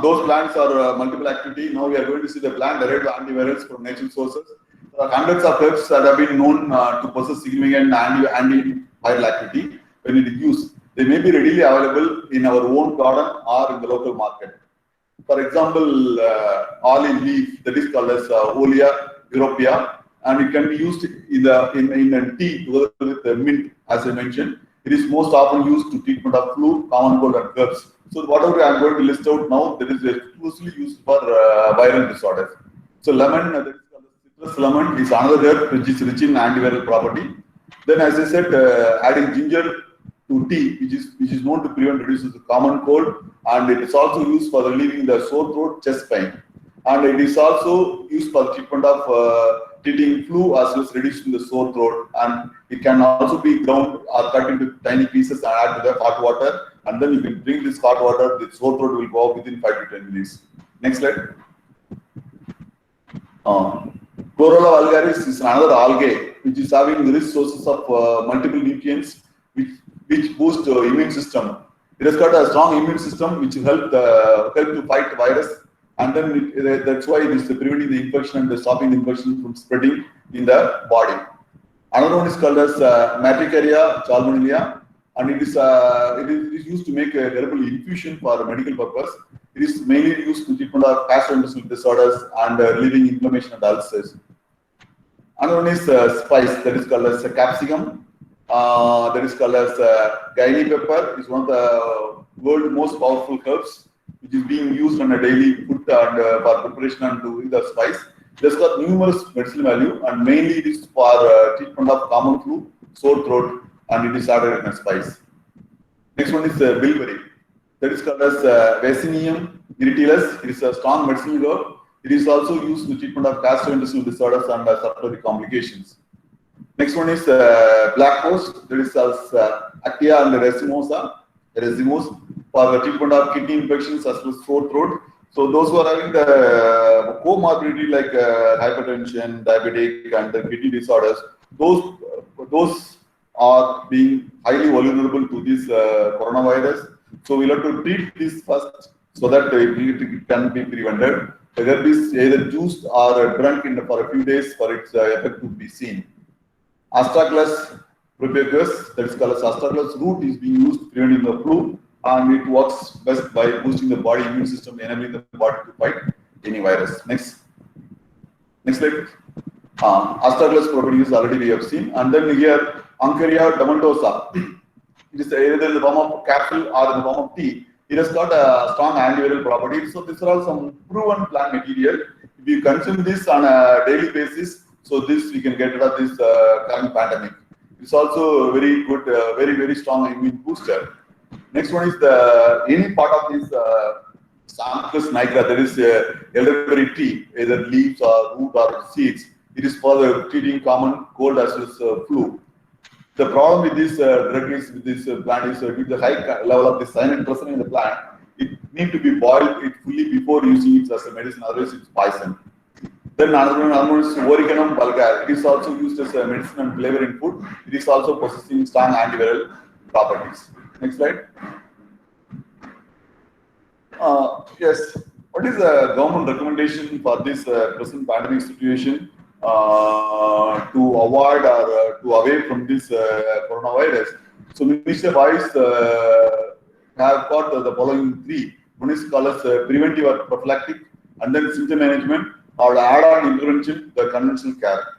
S3: Those plants are multiple activity. Now we are going to see the plant-derived antivirals from natural sources. There are hundreds of herbs that have been known to possess significant antiviral activity when it is used. They may be readily available in our own garden or in the local market. For example, olive leaf, that is called as Olea europea, and it can be used in a tea together with mint, as I mentioned. It is most often used to treatment of flu, common cold, and herbs. So whatever I am going to list out now, that is exclusively used for viral disorders. So lemon, that is called citrus lemon, is another herb which is rich in antiviral property. Then, as I said, adding ginger to tea, which is known to prevent reduces the common cold, and it is also used for relieving the sore throat, chest pain, and it is also used for treatment of treating flu as well as reducing the sore throat, and it can also be ground or cut into tiny pieces and add to the hot water, and then you can drink this hot water. The sore throat will go off within 5 to 10 minutes. Next slide. Chlorella vulgaris is another algae which is having rich sources of multiple nutrients which boost the immune system. It has got a strong immune system which will help to fight the virus, and then that's why it is preventing the infection and stopping the infection from spreading in the body. Another one is called as Matricaria chalmonella, and it is used to make a herbal infusion for medical purpose. It is mainly used to treatment of gastrointestinal disorders and relieving inflammation and ulcers. Another one is spice, that is called as capsicum. That is called as Guinea pepper. Is one of the world's most powerful herbs, which is being used on a daily food and for preparation and doing the spice. It has got numerous medicinal value, and mainly it is for treatment of common flu, sore throat, and it is added in a spice. Next one is bilberry. That is called as Vaccinium irritidis. It is a strong medicinal herb. It is also used in the treatment of gastrointestinal disorders and circulatory complications. Next one is black rose. That is as Actia and racemose for the treatment of kidney infections as well as sore throat. So those who are having the comorbidity like hypertension, diabetic, and the kidney disorders, those are being highly vulnerable to this coronavirus. So we'll have to treat this first so that it can be prevented. The herb is either juiced or drunk for a few days for its effect to be seen. Astragalus propaguus, that is called as astragalus root, is being used to prevent the flu, and it works best by boosting the body immune system, enabling the body to fight any virus. Next slide. Astragalus propaguus already we have seen, and then here Ancaria tomentosa. It is either in the form of capsule or in the form of tea. It has got a strong antiviral property. So these are all some proven plant material. If you consume this on a daily basis, So this we can get rid of this current pandemic. It's also very good, very strong immune booster. Next one is any part of this Samicus nigra, that is elderberry tree, either leaves or root or seeds. It is for treating common cold as well as flu. The problem with this drug is, with this plant is with the high level of the cyanide present in the plant, it needs to be boiled fully before using it as a medicine, otherwise it's poison. Then another one is Origanum vulgare. It is also used as a medicine and flavor in food. It is also possessing strong antiviral properties. Next slide. Yes. What is the government recommendation for this present pandemic situation to avoid or to away from this coronavirus? So, minister-wise have got the following three. One is called as preventive or prophylactic, and then symptom management, or add-on intervention, the conventional care.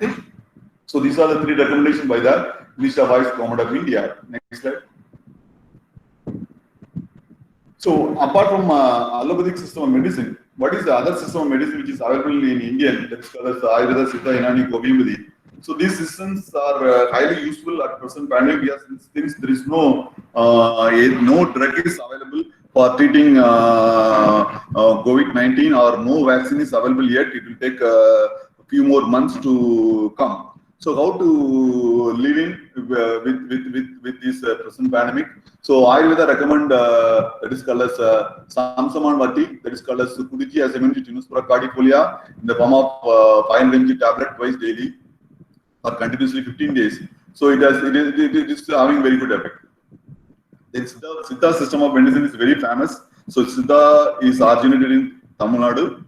S3: So these are the three recommendations by the Minister-wise Government of India. Next slide. So apart from allopathic system of medicine, what is the other system of medicine which is available in India? That is called as Ayurveda, Siddha, Unani, Homeopathy. So these systems are highly useful at present pandemic, since there is no drug is available for treating COVID-19, or no vaccine is available yet. It will take a few more months to come. So how to live in with this present pandemic? So Ayurveda recommend that is called as Samsaman Vati, that is called as Kudiki as Tinospora cardifolia in the form of 500 mg tablet twice daily or continuously 15 days. So it is having very good effect. The Siddha system of medicine is very famous. So Siddha is originated in Tamil Nadu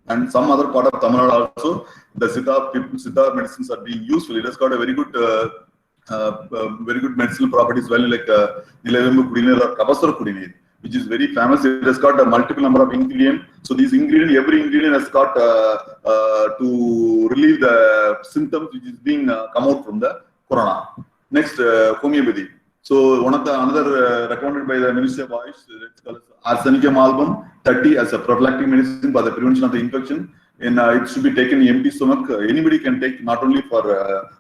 S3: and some other part of Tamil Nadu also. The Siddha medicines are being useful. It has got a very good medicinal properties, value like Nilavembu Kudinir or Kavasara Kudinir, which is very famous. It has got a multiple number of ingredients. So these ingredients, every ingredient has got to relieve the symptoms which is being come out from the corona. Next, homeopathy. So another recommended by the Ministry of Ayush, it's called Arsenicum album 30 as a prophylactic medicine for the prevention of the infection. And it should be taken in empty stomach. Anybody can take, not only for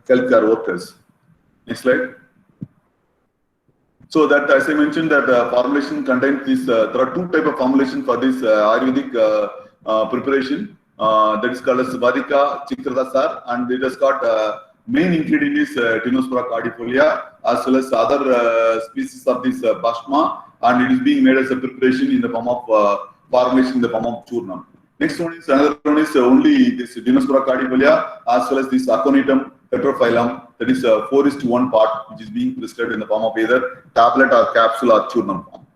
S3: healthcare workers. Next slide. So that, as I mentioned, that formulation contains this. There are two types of formulation for this Ayurvedic preparation. That is called as Vadika Chikradasar, and it has got main ingredient is Tinospora cardifolia, as well as other species of this Bhashma, and it is being made as a preparation in the form of formulation in the form of churnam. Next one is, another one is only this Tinospora cardifolia, as well as this Aconitum tetraphyllum, that is 4:1 part, which is being prescribed in the form of either tablet or capsule or churnam form.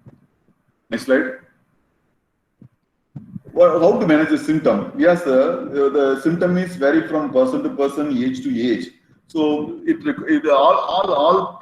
S3: Next slide. Well, how to manage the symptom? Yes, the symptom is vary from person to person, age to age. So all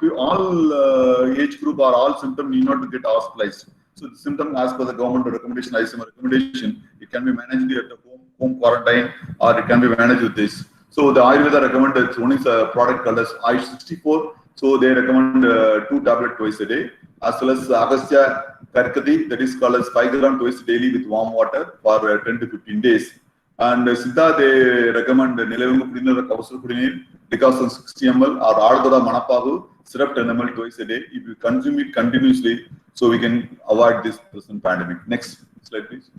S3: age group or all symptom need not to get hospitalized. So the symptom, as per the government recommendation, ICMR recommendation, it can be managed at the home quarantine, or it can be managed with this. So the Ayurveda recommended one is a product called as Ayush 64. So they recommend 2 tablets twice a day, as well as Agastya Karkati, that is called as 5 grams twice daily with warm water for 10 to 15 days. And Siddha, they recommend Nilavembu Kudinir or Kavasara Kudinir, Decoction 60 ml, or Ardora Manapavu, syrup 10 ml twice a day. If you consume it continuously, so we can avoid this present pandemic. Next slide, please.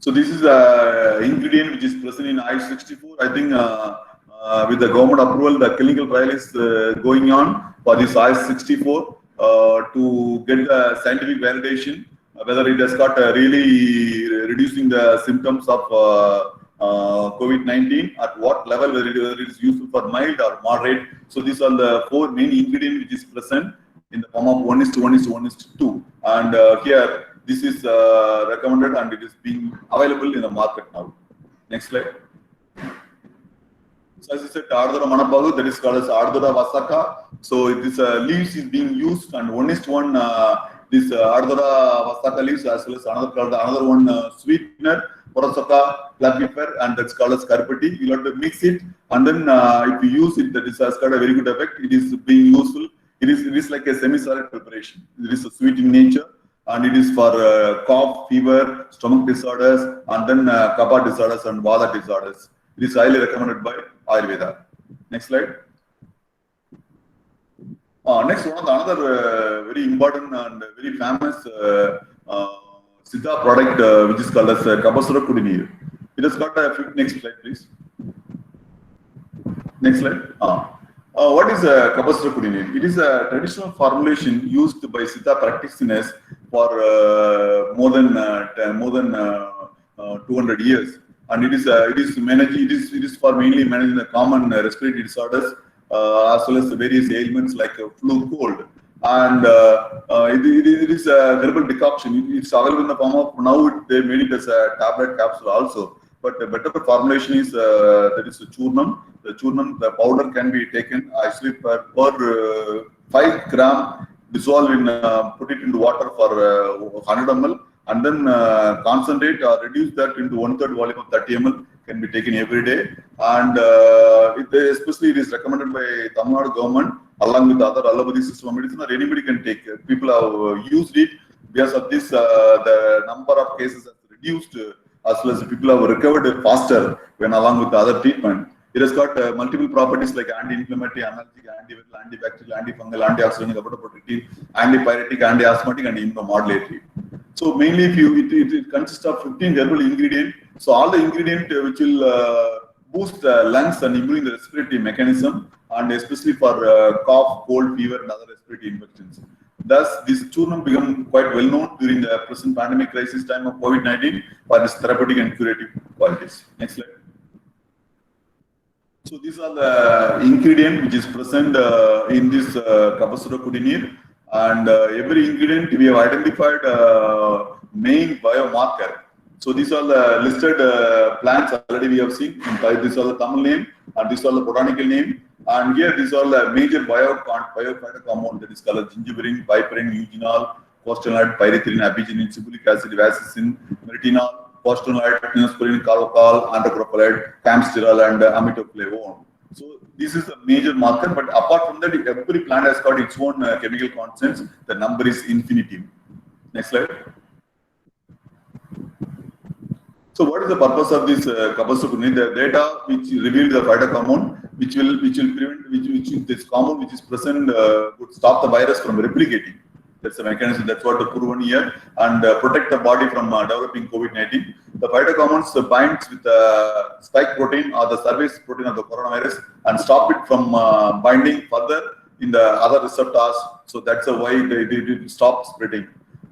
S3: So this is the ingredient which is present in Ayush 64. I think with the government approval, the clinical trial is going on for this Ayush 64 to get the scientific validation, whether it has got really reducing the symptoms of COVID-19, at what level, whether it is useful for mild or moderate. So these are the 4 main ingredients which is present in the form of 1:1:1:2. And here, this is recommended and it is being available in the market now. Next slide. So as I said, Ardora Manapavu, that is called as Ardora Vasaka. So this leaves is being used, and 1:1 this Ardora Vasaka leaves, as well as another one sweetener, Porosaka, Clavifer, and that's called as Karpati. You have to mix it, and then if you use it, that is has got a very good effect. It is being useful. It is like a semi-solid preparation. It is sweet in nature, and it is for cough, fever, stomach disorders, and then kapha disorders and vata disorders. It is highly recommended by Ayurveda. Next slide. Next one, another very important and very famous Siddha product which is called as Kabasura Kudineer. It has got a next slide, please. Next slide. What is Kabasura Kudineer? It is a traditional formulation used by Siddha practitioners for more than 200 years, and it is for mainly managing the common respiratory disorders as well as the various ailments like flu, cold, and it is a herbal decoction. It's available in the form of, now they made it as a tablet capsule also. But the better formulation is that is the churnam. The churnam, the powder can be taken actually per 5 gram, dissolve in, put it into water for 100 ml, and then concentrate or reduce that into 1/3 volume of 30 ml can be taken every day. And especially it is recommended by Tamil Nadu government along with other allopathy system of medicine, or anybody can take. People have used it. Because of this, the number of cases has reduced, as well as people have recovered faster when along with the other treatment. It has got multiple properties like anti-inflammatory, analgesic, antiviral, antibacterial, antifungal, antioxidant, hepatoprotective, antipyretic, anti-asthmatic, and immunomodulatory. So mainly, it consists of 15 herbal ingredients. So all the ingredients which will boost the lungs and improve the respiratory mechanism, and especially for cough, cold, fever, and other respiratory infections. Thus, this churnam became quite well known during the present pandemic crisis time of COVID-19 for its therapeutic and curative qualities. Next slide. So these are the ingredients which is present in this Kabasura Kudineer, and every ingredient we have identified main biomarker. So these are the listed plants already we have seen. These are the Tamil name, and these are the botanical name. And here these are the major biophytocompound that is called gingiberine, piperine, eugenol, costanoid, pyrethrin, apigenin, cibulic acid, vasicin, meritrinol, costanoid, neosporin, carvacol, anthocrapolide, camsterol, and amitoflavone. So this is a major marker, but apart from that, every plant has got its own chemical constants. The number is infinitive. Next slide. So what is the purpose of this Kabasura Kudineer? The data which revealed the phytocompound, which will prevent, this compound which is present would stop the virus from replicating. That's the mechanism. That's what the proven here, and protect the body from developing COVID-19. The phytocompounds binds with the spike protein or the surface protein of the coronavirus and stop it from binding further in the other receptors. So that's why it stops spreading.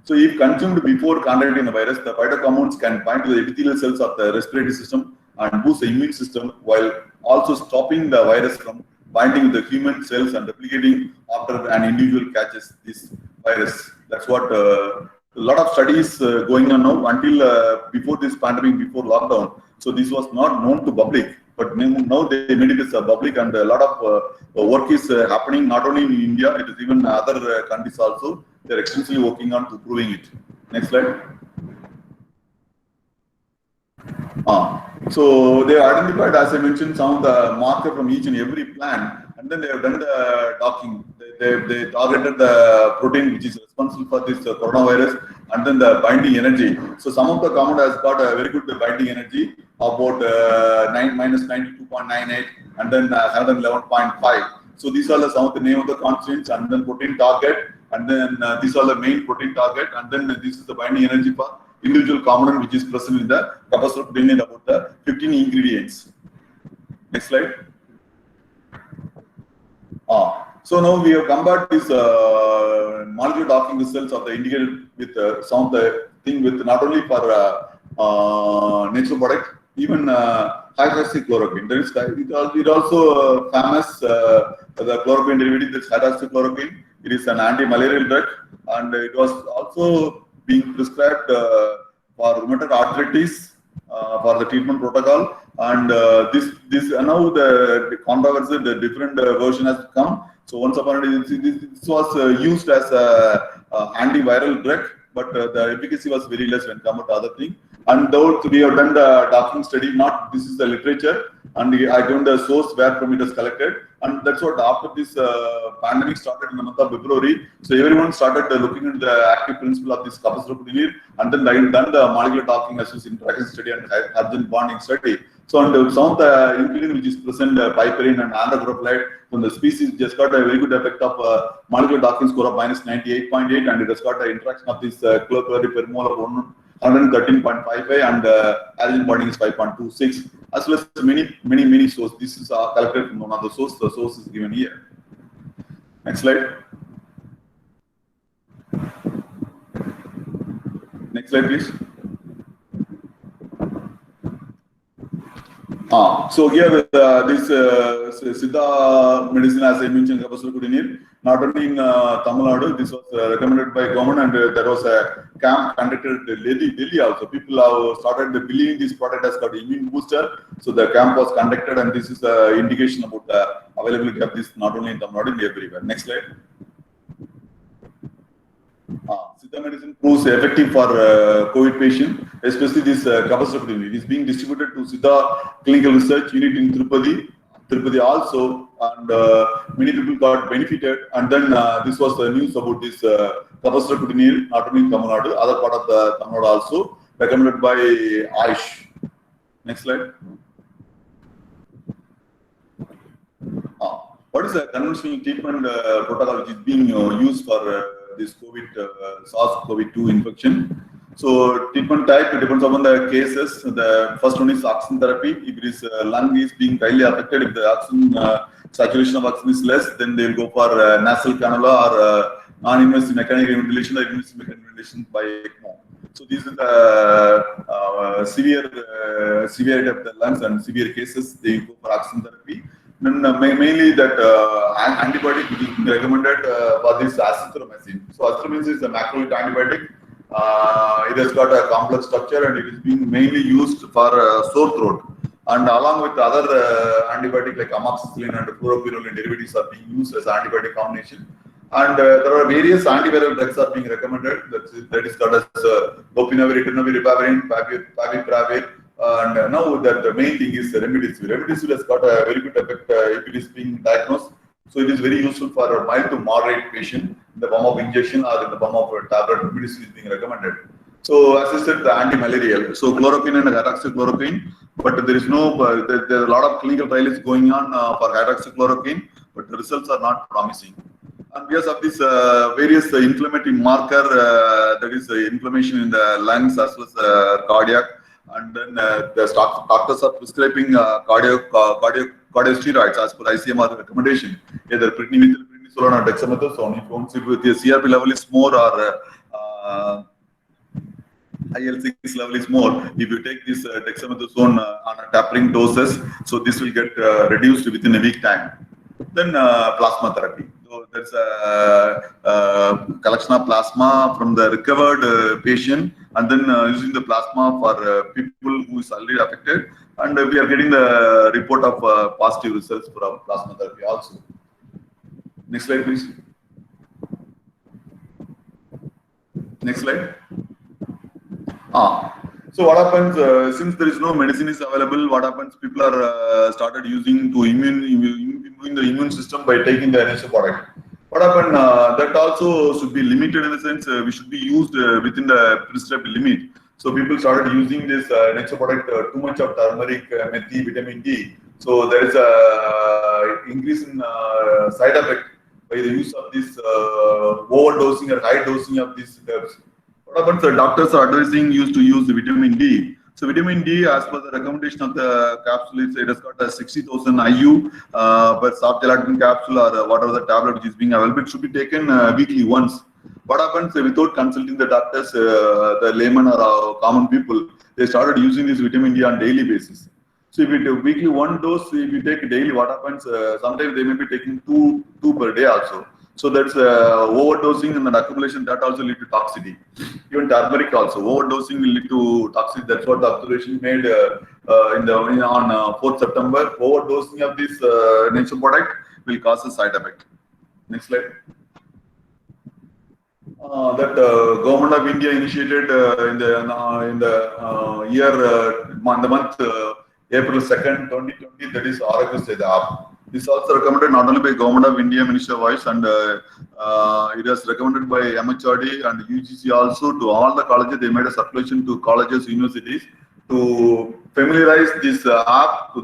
S3: So if consumed before contacting the virus, the phytocompounds can bind to the epithelial cells of the respiratory system and boost the immune system, while also stopping the virus from binding with the human cells and replicating after an individual catches this virus. That's what a lot of studies going on now until before this pandemic, before lockdown. So this was not known to public, but now they made it as a public, and a lot of work is happening not only in India, it is even other countries also. They're extensively working on to proving it. Next slide. So they identified, as I mentioned, some of the marker from each and every plant, and then they have done the docking. They targeted the protein which is responsible for this coronavirus, and then the binding energy. So some of the compound has got a very good binding energy, about -92.98, and then 111.5. So these are some of the name of the constituents, and then protein target, and then these are the main protein target, and then this is the binding energy for individual component which is present in the Kabasura Kudineer, about the 15 ingredients. Next slide. So now we have compared this molecular docking results of the indicated with some of the thing with not only for natural product, even hydroxychloroquine. There is it also famous the chloroquine derivative, this hydroxychloroquine. It is an anti-malarial drug, and it was also being prescribed for rheumatoid arthritis for the treatment protocol. And this now the controversy, the different version has come. So once upon a time, this was used as a antiviral drug, but the efficacy was very less when compared to other thing. And though we have done the docking study, not this is the literature, and I given the source where from it was collected, and that's what after this pandemic started in the month of February. So everyone started looking at the active principle of this Kabasura Kudineer, and then I done the molecular docking associated interaction study and urgent bonding study. So, and some of the ingredient which is present, piperine and androchloride from the species just got a very good effect of molecular docking score of minus 98.8, and it has got the interaction of this kilocalorie per mole of 113.55, and allergen bonding is 5.26, as well as many sources. This is collected from one of the sources. The source is given here. Next slide. Next slide, please. So here this Siddha medicine, as I mentioned, Kapasurakutinir, not only in Tamil Nadu, this was recommended by government, and there was a camp conducted in Delhi also. People have started believing this product has got immune booster, so the camp was conducted, and this is the indication about the availability of this not only in Tamil Nadu, but everywhere. Next slide. Siddha medicine proves effective for COVID patient, especially this Kapasurakutinir. It is being distributed to Siddha Clinical Research Unit in Tirupati also, and many people got benefited. And then this was the news about this Kapasurakutinir, not only in Tamil Nadu, other part of the Tamil Nadu also, recommended by Ayush. Next slide. What is the conventional treatment protocol which is being used for this SARS-CoV-2 infection? So treatment type, it depends upon the cases. The first one is oxygen therapy. If it is lung is being highly affected, if the oxygen saturation of oxygen is less, then they will go for nasal cannula or non-invasive mechanical ventilation or invasive mechanical ventilation by ECMO. So these are the severity of the lungs and severe cases. They go for oxygen therapy. Then mainly that antibiotic which is recommended for this azithromycin. So azithromycin is a macrolide antibiotic. It has got a complex structure, and it is being mainly used for sore throat. And along with other antibiotic like amoxicillin and fluoroquinolone derivatives are being used as antibiotic combination. And there are various antiviral drugs are being recommended. That is called as lopinavir, ritonavir, ribavirin, favipiravir. And now that the main thing is remdesivir. Remdesivir has got a very good effect if it is being diagnosed. So it is very useful for a mild to moderate patient in the form of injection or in the form of a tablet. Remdesivir is being recommended. So as I said, the anti-malarial. So chloroquine and hydroxychloroquine, but there is no. There are a lot of clinical trials going on for hydroxychloroquine, but the results are not promising. And because of this various inflammatory marker, that is inflammation in the lungs as well as cardiac. And then the doctors are prescribing cardiosteroids as per ICMR recommendation, either prednisolone or dexamethasone. If the CRP level is more or IL-6 level is more, if you take this dexamethasone on a tapering doses, so this will get reduced within a week time. Then plasma therapy. So that's a collection of plasma from the recovered patient, and then using the plasma for people who is already affected, and we are getting the report of positive results for our plasma therapy also. Next slide, please. Next slide. So what happens since there is no medicine is available? What happens? People are started using to improving the immune system by taking the NSO product. What happened? That also should be limited in the sense we should be used within the prescribed limit. So people started using this NSO product too much of turmeric, methi, vitamin D. So there is a increase in side effect by the use of this overdosing or high dosing of these herbs. What happens? The doctors are advising used to use the vitamin D. So vitamin D, as per the recommendation of the capsule, it has got a 60,000 IU per soft gelatin capsule or whatever the tablet which is being available. It should be taken weekly once. What happens without consulting the doctors, the layman or common people, they started using this vitamin D on daily basis. So if you take weekly one dose, if you take daily, what happens? Sometimes they may be taking two per day also. So that's overdosing and the accumulation that also lead to toxicity. Even turmeric also overdosing will lead to toxicity. That's what the observation made on 4th September. Overdosing of this nature product will cause a side effect. Next slide. That government of India initiated in the month April 2nd, 2020. That is Arogya Setu app. This is also recommended not only by Government of India, Ministry of Vice, and it is recommended by MHRD and UGC also to all the colleges. They made a circulation to colleges, universities to familiarize this app to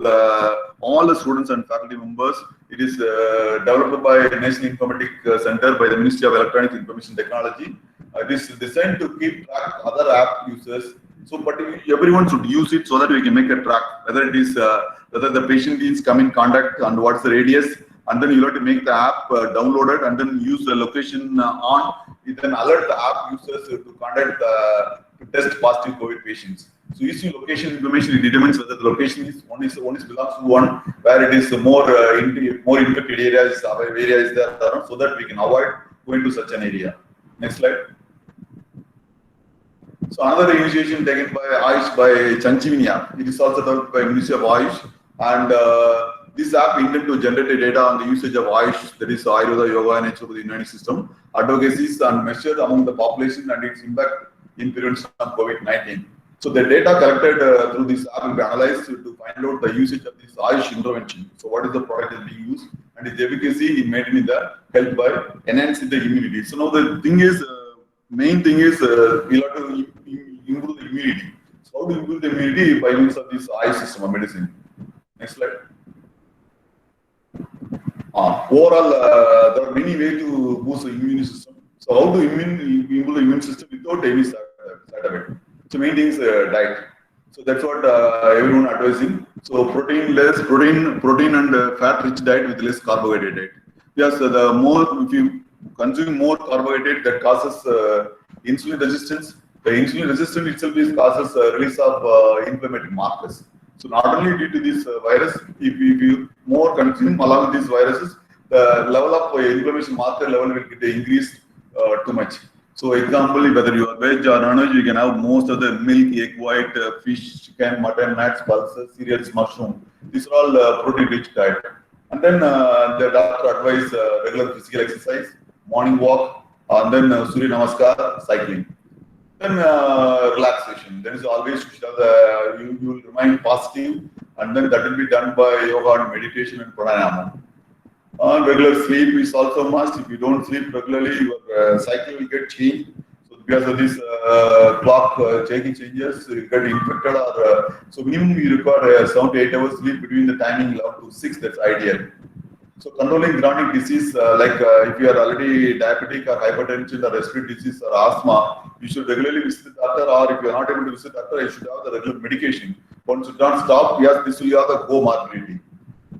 S3: all the students and faculty members. It is developed by National Informatics Center by the Ministry of Electronics and Information Technology. It is designed to keep track of other app users. So, but everyone should use it so that we can make a track whether it is whether the patient is come in contact and what's the radius, and then you have to make the app downloaded and then use the location on. You then alert the app users to contact to test positive COVID patients. So using location information, it determines whether the location is belongs to one where it is more infected areas there, so that we can avoid going to such an area. Next slide. So another initiative taken by Ayush by Sanjeevani app. It is also developed by Ministry of Ayush, and this app intended to generate data on the usage of Ayush, that is Ayurveda, Yoga, and Naturopathy immunity system, advocacies and measured among the population and its impact in prevention of COVID-19. So the data collected through this app will be analyzed to find out the usage of this Ayush intervention. So what is the product that is being used and its efficacy in maintaining the health by enhancing the immunity. So now the thing is, main thing is we'll have to improve the immunity. So how to improve the immunity? By means of this Ayush system of medicine. Next slide. Overall, there are many ways to boost the immune system. So how to improve the immune system without any side effect? So main thing is diet. So that's what everyone advising. So protein and fat-rich diet with less carbohydrate diet. Yes, the more if you consume more carbohydrate, that causes insulin resistance. The insulin resistance itself causes release of inflammatory markers. So not only due to this virus, if you more consume along with these viruses, the level of inflammation marker level will get increased too much. So example, whether you are veg or non-veg, you can have most of the milk, egg white, fish, chicken, mutton, nuts, pulses, cereals, mushroom. These are all protein-rich diet. And then the doctor advise regular physical exercise, morning walk, and then Surya Namaskar, cycling. Then relaxation. There is always you will remain positive, and then that will be done by yoga and meditation and pranayama. Regular sleep is also must. If you don't sleep regularly, your cycle will get changed. So because of this clock changing changes, you get infected. Or so minimum you require 7 to 8 hours sleep between the timing 11 to 6. That's ideal. So controlling chronic disease like if you are already diabetic or hypertension or respiratory disease or asthma, you should regularly visit the doctor, or if you are not able to visit the doctor, you should have the regular medication. Once you don't stop, yes, this will have the comorbidity.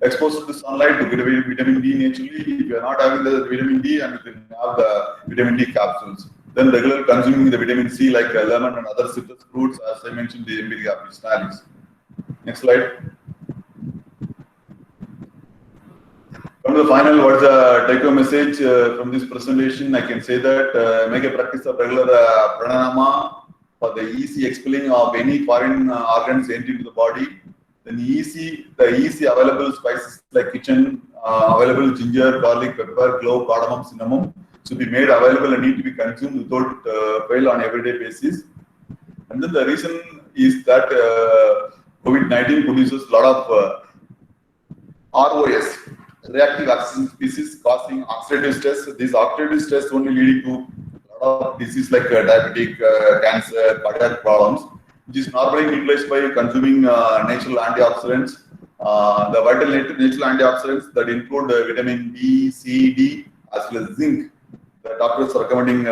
S3: Exposure to sunlight to get vitamin D naturally. If you are not having the vitamin D, and you can have the vitamin D capsules. Then regular consuming the vitamin C like lemon and other citrus fruits, as I mentioned, the Empiria officinalis. Next slide. Come to the final, what is the take-home message from this presentation? I can say that make a practice of regular pranayama for the easy expelling of any foreign organs entering into the body. Then the easy available spices like kitchen, available ginger, garlic, pepper, clove, cardamom, cinnamon should be made available and need to be consumed without fail on everyday basis. And then the reason is that COVID-19 produces a lot of ROS, reactive oxygen species, causing oxidative stress. This oxidative stress only leading to a lot of disease like diabetic, cancer, cardiac problems, which is normally neutralized by consuming natural antioxidants. The vital natural antioxidants that include vitamin B, C, D, as well as zinc. The doctors are recommending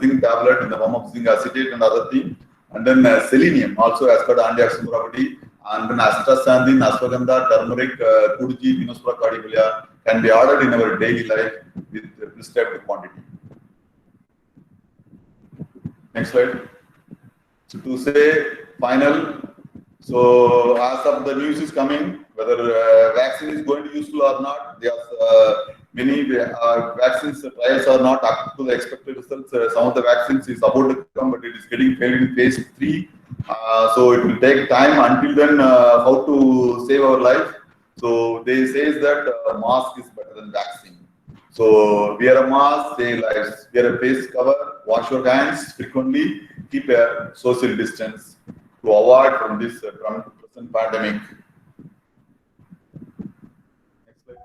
S3: zinc tablet in the form of zinc acetate and other things. And then selenium also has got antioxidant property. And then astaxanthin, ashwagandha, turmeric, kuduchi, Pinospora cardifolia can be ordered in our daily life with prescribed quantity. Next slide. So to say final, so as of the news is coming, whether vaccine is going to be useful or not, there are many vaccines trials are not up to the expected results. Some of the vaccines is about to come, but it is getting failed in phase 3. So it will take time until then how to save our life. So they say that mask is better than vaccine. So wear a mask, save lives. Wear a face cover, wash your hands frequently, keep a social distance to avoid from this present pandemic. Next slide.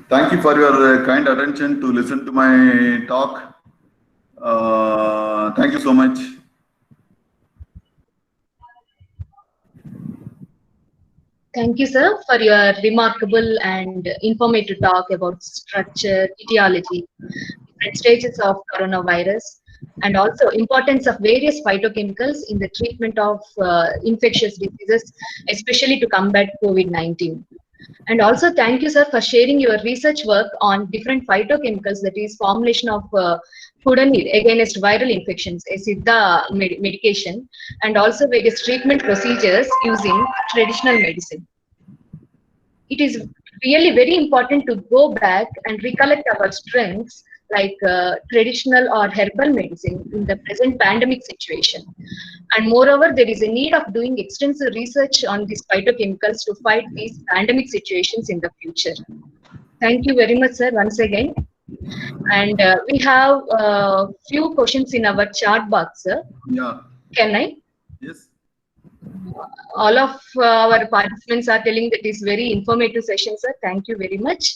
S3: Thank you for your kind attention to listen to my talk. Thank you so much.
S1: Thank you, sir, for your remarkable and informative talk about structure, etiology, different stages of coronavirus, and also importance of various phytochemicals in the treatment of infectious diseases, especially to combat COVID-19. And also, thank you, sir, for sharing your research work on different phytochemicals, that is formulation of Fudanil against viral infections, a Siddha medication, and also various treatment procedures using traditional medicine. It is really very important to go back and recollect our strengths like traditional or herbal medicine in the present pandemic situation. And moreover, there is a need of doing extensive research on these phytochemicals to fight these pandemic situations in the future. Thank you very much, sir, once again. And we have a few questions in our chat box, sir.
S3: Yeah.
S1: Can I?
S3: Yes.
S1: All of our participants are telling that it's very informative session, sir. Thank you very much.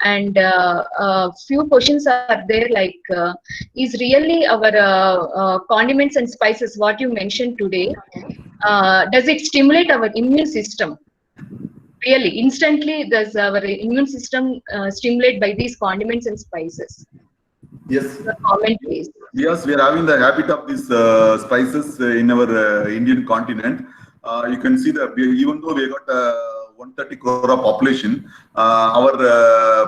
S1: And a few questions are there like, is really our condiments and spices, what you mentioned today, does it stimulate our immune system? Really, instantly, does our immune system stimulate by these condiments and spices?
S3: Yes.
S1: The comment, please.
S3: Yes, we are having the habit of these spices in our Indian continent. You can see that even though we got 130 crore of population, our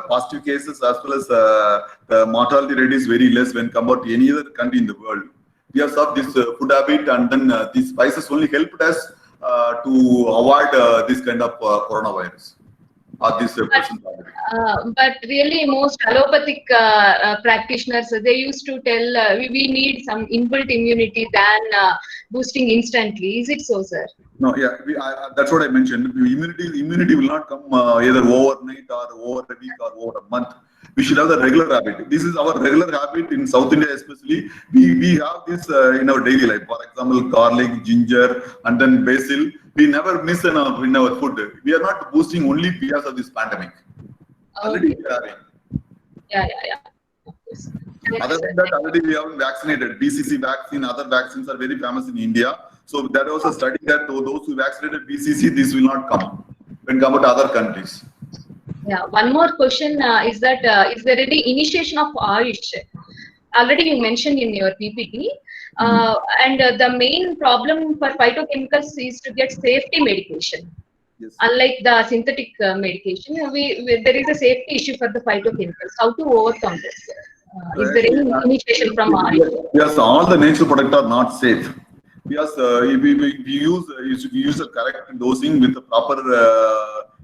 S3: positive cases as well as the mortality rate is very less when compared to any other country in the world. We have solved this food habit, and then these spices only helped us to avoid this kind of coronavirus.
S1: But really, most allopathic practitioners, they used to tell we need some inbuilt immunity than boosting instantly. Is it so, sir?
S3: No, yeah, that's what I mentioned. Immunity will not come either overnight or over a week or over a month. We should have the regular habit. This is our regular habit in South India, especially. We have this in our daily life. For example, garlic, ginger, and then basil. We never miss in our food. We are not boosting only because of this pandemic. Already we are having.
S1: Yeah.
S3: Other than that, already we have vaccinated. BCG vaccine, other vaccines are very famous in India. So there was a study that those who vaccinated BCG, this will not come when come to other countries.
S1: Yeah, one more question is that is there any initiation of Ayush? Already you mentioned in your PPT, and the main problem for phytochemicals is to get safety medication. Yes. Unlike the synthetic medication, there is a safety issue for the phytochemicals. How to overcome this? Is there any initiation from Ayush?
S3: Yes, all the natural products are not safe. Because we use the correct dosing with the proper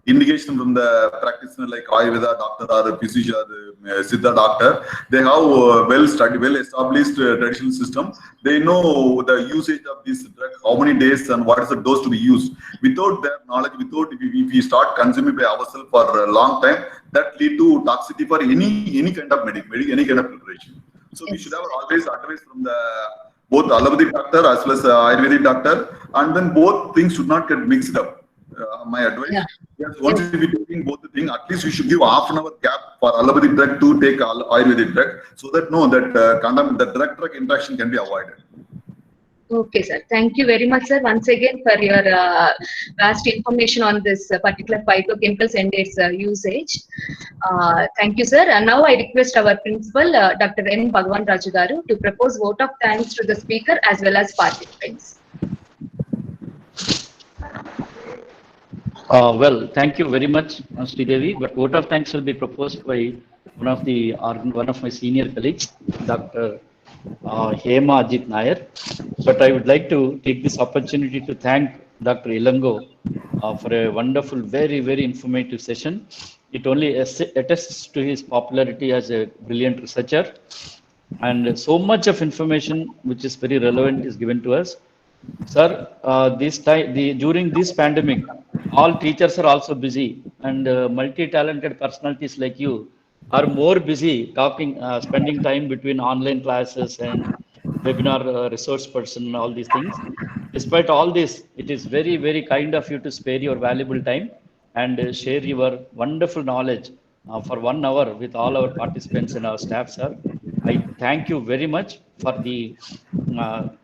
S3: indication from the practitioner like Ayurveda doctor or physician or Siddha doctor. They have well-established traditional system. They know the usage of this drug, how many days and what is the dose to be used. Without their knowledge, if we start consuming by ourselves for a long time, that lead to toxicity for any kind of any kind of preparation. So we should have always advice from the both allopathic doctor as well as Ayurvedic doctor, and then both things should not get mixed up. My advice, yes, once we be taking both the things, at least we should give half an hour gap for allopathic drug to take Ayurvedic drug, so that the drug interaction can be avoided.
S1: Okay, sir. Thank you very much, sir, once again for your vast information on this particular phytochemicals and its usage. Thank you, sir. And now I request our principal, Dr. N. Bhagavan Raju Garu, to propose vote of thanks to the speaker as well as participants.
S2: Well, thank you very much, Sridevi. But vote of thanks will be proposed by one of my senior colleagues, Dr. Hema Ajit Nair. But I would like to take this opportunity to thank Dr. Ilango for a wonderful, very, very informative session. It only attests to his popularity as a brilliant researcher. And so much of information which is very relevant is given to us. Sir, during this pandemic, all teachers are also busy, and multi-talented personalities like you are more busy spending time between online classes and webinar resource person and all these things. Despite all this, it is very, very kind of you to spare your valuable time and share your wonderful knowledge for 1 hour with all our participants and our staff, sir. I thank you very much for the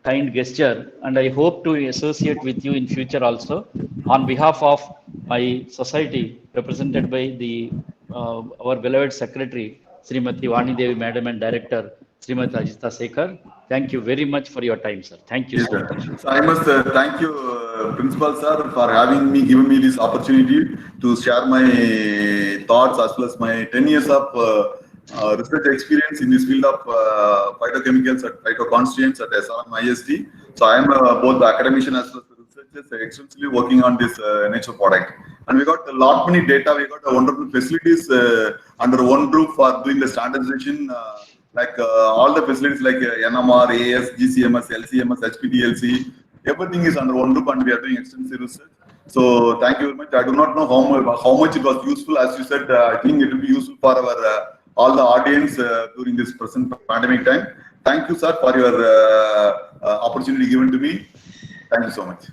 S2: kind gesture, and I hope to associate with you in future also. On behalf of my society, represented by the our beloved secretary, Srimati Vani Devi Madam, and Director, Srimati Ajita Sekhar. Thank you very much for your time, sir. Thank you
S3: Yes,
S2: so
S3: sir.
S2: much.
S3: So I must thank you, Principal Sir, for giving me this opportunity to share my thoughts as well as my 10 years of research experience in this field of phytochemicals at phytoconstituents at SRM IST. So I am both the academician as well as the researchers extensively working on this nature product. And we got a lot many data. We got wonderful facilities under one roof for doing the standardization. All the facilities like NMR, AS, GCMS, LCMS, HPDLC, everything is under one roof and we are doing extensive research. So thank you very much. I do not know how much it was useful. As you said, I think it will be useful for our all the audience during this present pandemic time. Thank you, sir, for your opportunity given to me. Thank you so much.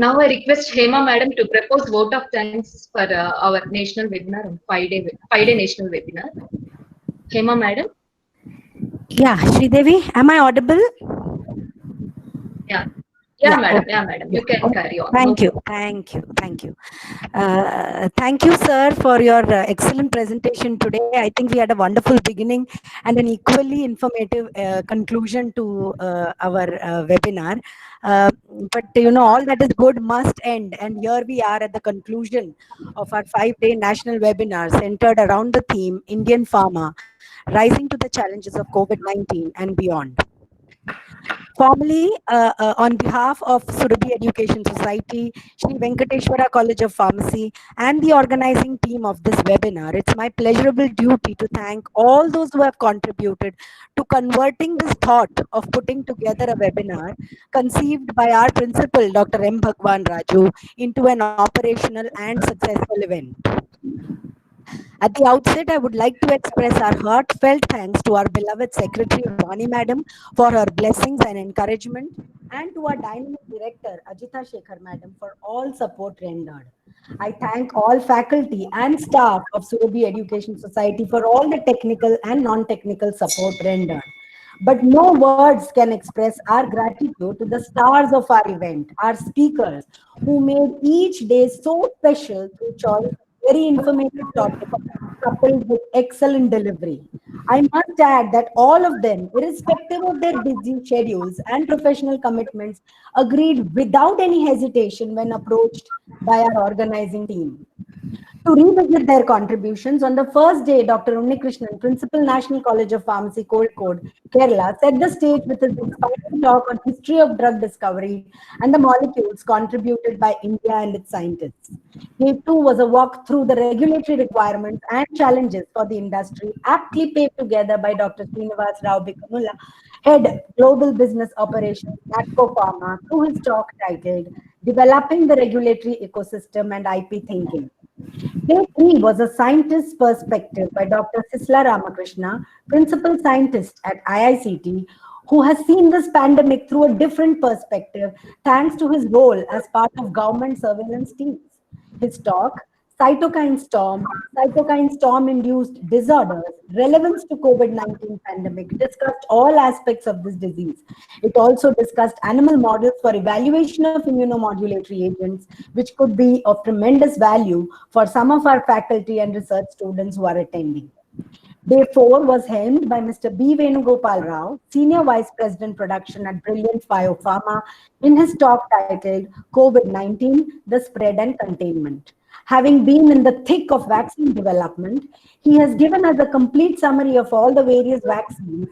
S1: Now I request Hema Madam to propose vote of thanks for our national webinar on 5-day national webinar. Hema Madam?
S4: Yeah, Sridevi, am I audible?
S1: Yeah.
S4: Yeah,
S1: Madam.
S4: okay.
S1: Yeah, Madam. You can carry on.
S4: Thank you. Thank you, sir, for your excellent presentation today. I think we had a wonderful beginning and an equally informative conclusion to our webinar. But you know, all that is good must end. And here we are at the conclusion of our 5-day national webinar centered around the theme Indian Pharma Rising to the Challenges of COVID-19 and Beyond. Formally, on behalf of Surabhi Education Society, Shri Venkateshwara College of Pharmacy, and the organizing team of this webinar, it's my pleasurable duty to thank all those who have contributed to converting this thought of putting together a webinar conceived by our principal, Dr. M. Bhagwan Raju, into an operational and successful event. At the outset, I would like to express our heartfelt thanks to our beloved Secretary Vani Madam for her blessings and encouragement, and to our dynamic director Ajita Sekhar Madam for all support rendered. I thank all faculty and staff of Surabhi Education Society for all the technical and non-technical support rendered. But no words can express our gratitude to the stars of our event, our speakers, who made each day so special through choice, very informative topics coupled with excellent delivery. I must add that all of them, irrespective of their busy schedules and professional commitments, agreed without any hesitation when approached by our organizing team. To revisit their contributions, on the first day, Dr. Unnikrishnan, Principal, National College of Pharmacy, Kozhikode, Kerala, set the stage with his inspiring talk on history of drug discovery and the molecules contributed by India and its scientists. Day 2 was a walk through the regulatory requirements and challenges for the industry, aptly paved together by Dr. Srinivas Rao Bikamulla, Head Global Business Operations, NATCO Pharma, through his talk titled Developing the Regulatory Ecosystem and IP Thinking. Day 3 was a scientist's perspective by Dr. Sisla Ramakrishna, principal scientist at IICT, who has seen this pandemic through a different perspective thanks to his role as part of government surveillance teams. His talk, Cytokine Storm-Induced Disorders, Relevance to COVID-19 Pandemic, discussed all aspects of this disease. It also discussed animal models for evaluation of immunomodulatory agents, which could be of tremendous value for some of our faculty and research students who are attending. Day 4 was helmed by Mr. B. Venugopal Rao, Senior Vice President Production at Brilliant Biopharma, in his talk titled COVID-19, the Spread and Containment. Having been in the thick of vaccine development, he has given us a complete summary of all the various vaccines,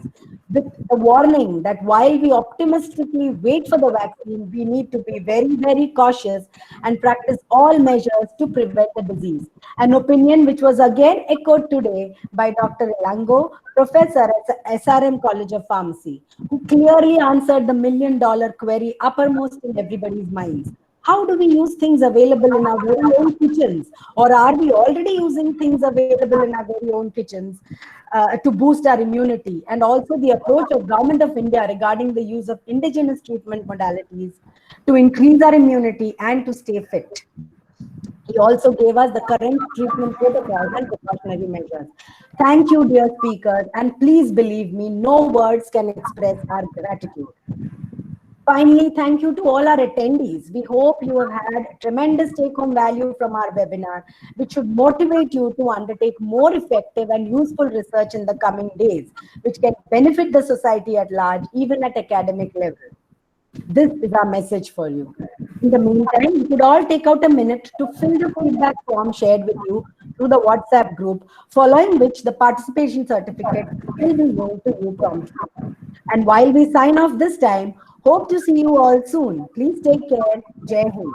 S4: with the warning that while we optimistically wait for the vaccine, we need to be very, very cautious and practice all measures to prevent the disease. An opinion which was again echoed today by Dr. Elango, professor at SRM College of Pharmacy, who clearly answered the million-dollar query uppermost in everybody's minds. How do we use things available in our very own kitchens? Or are we already using things available in our very own kitchens to boost our immunity? And also the approach of Government of India regarding the use of indigenous treatment modalities to increase our immunity and to stay fit. He also gave us the current treatment protocols and precautionary measures. Thank you, dear speakers, and please believe me, no words can express our gratitude. Finally, thank you to all our attendees. We hope you have had tremendous take-home value from our webinar, which should motivate you to undertake more effective and useful research in the coming days, which can benefit the society at large, even at academic level. This is our message for you. In the meantime, you could all take out a minute to fill the feedback form shared with you through the WhatsApp group, following which the participation certificate will be mailed to you promptly. And while we sign off this time, hope to see you all soon. Please take care. Jai Hind.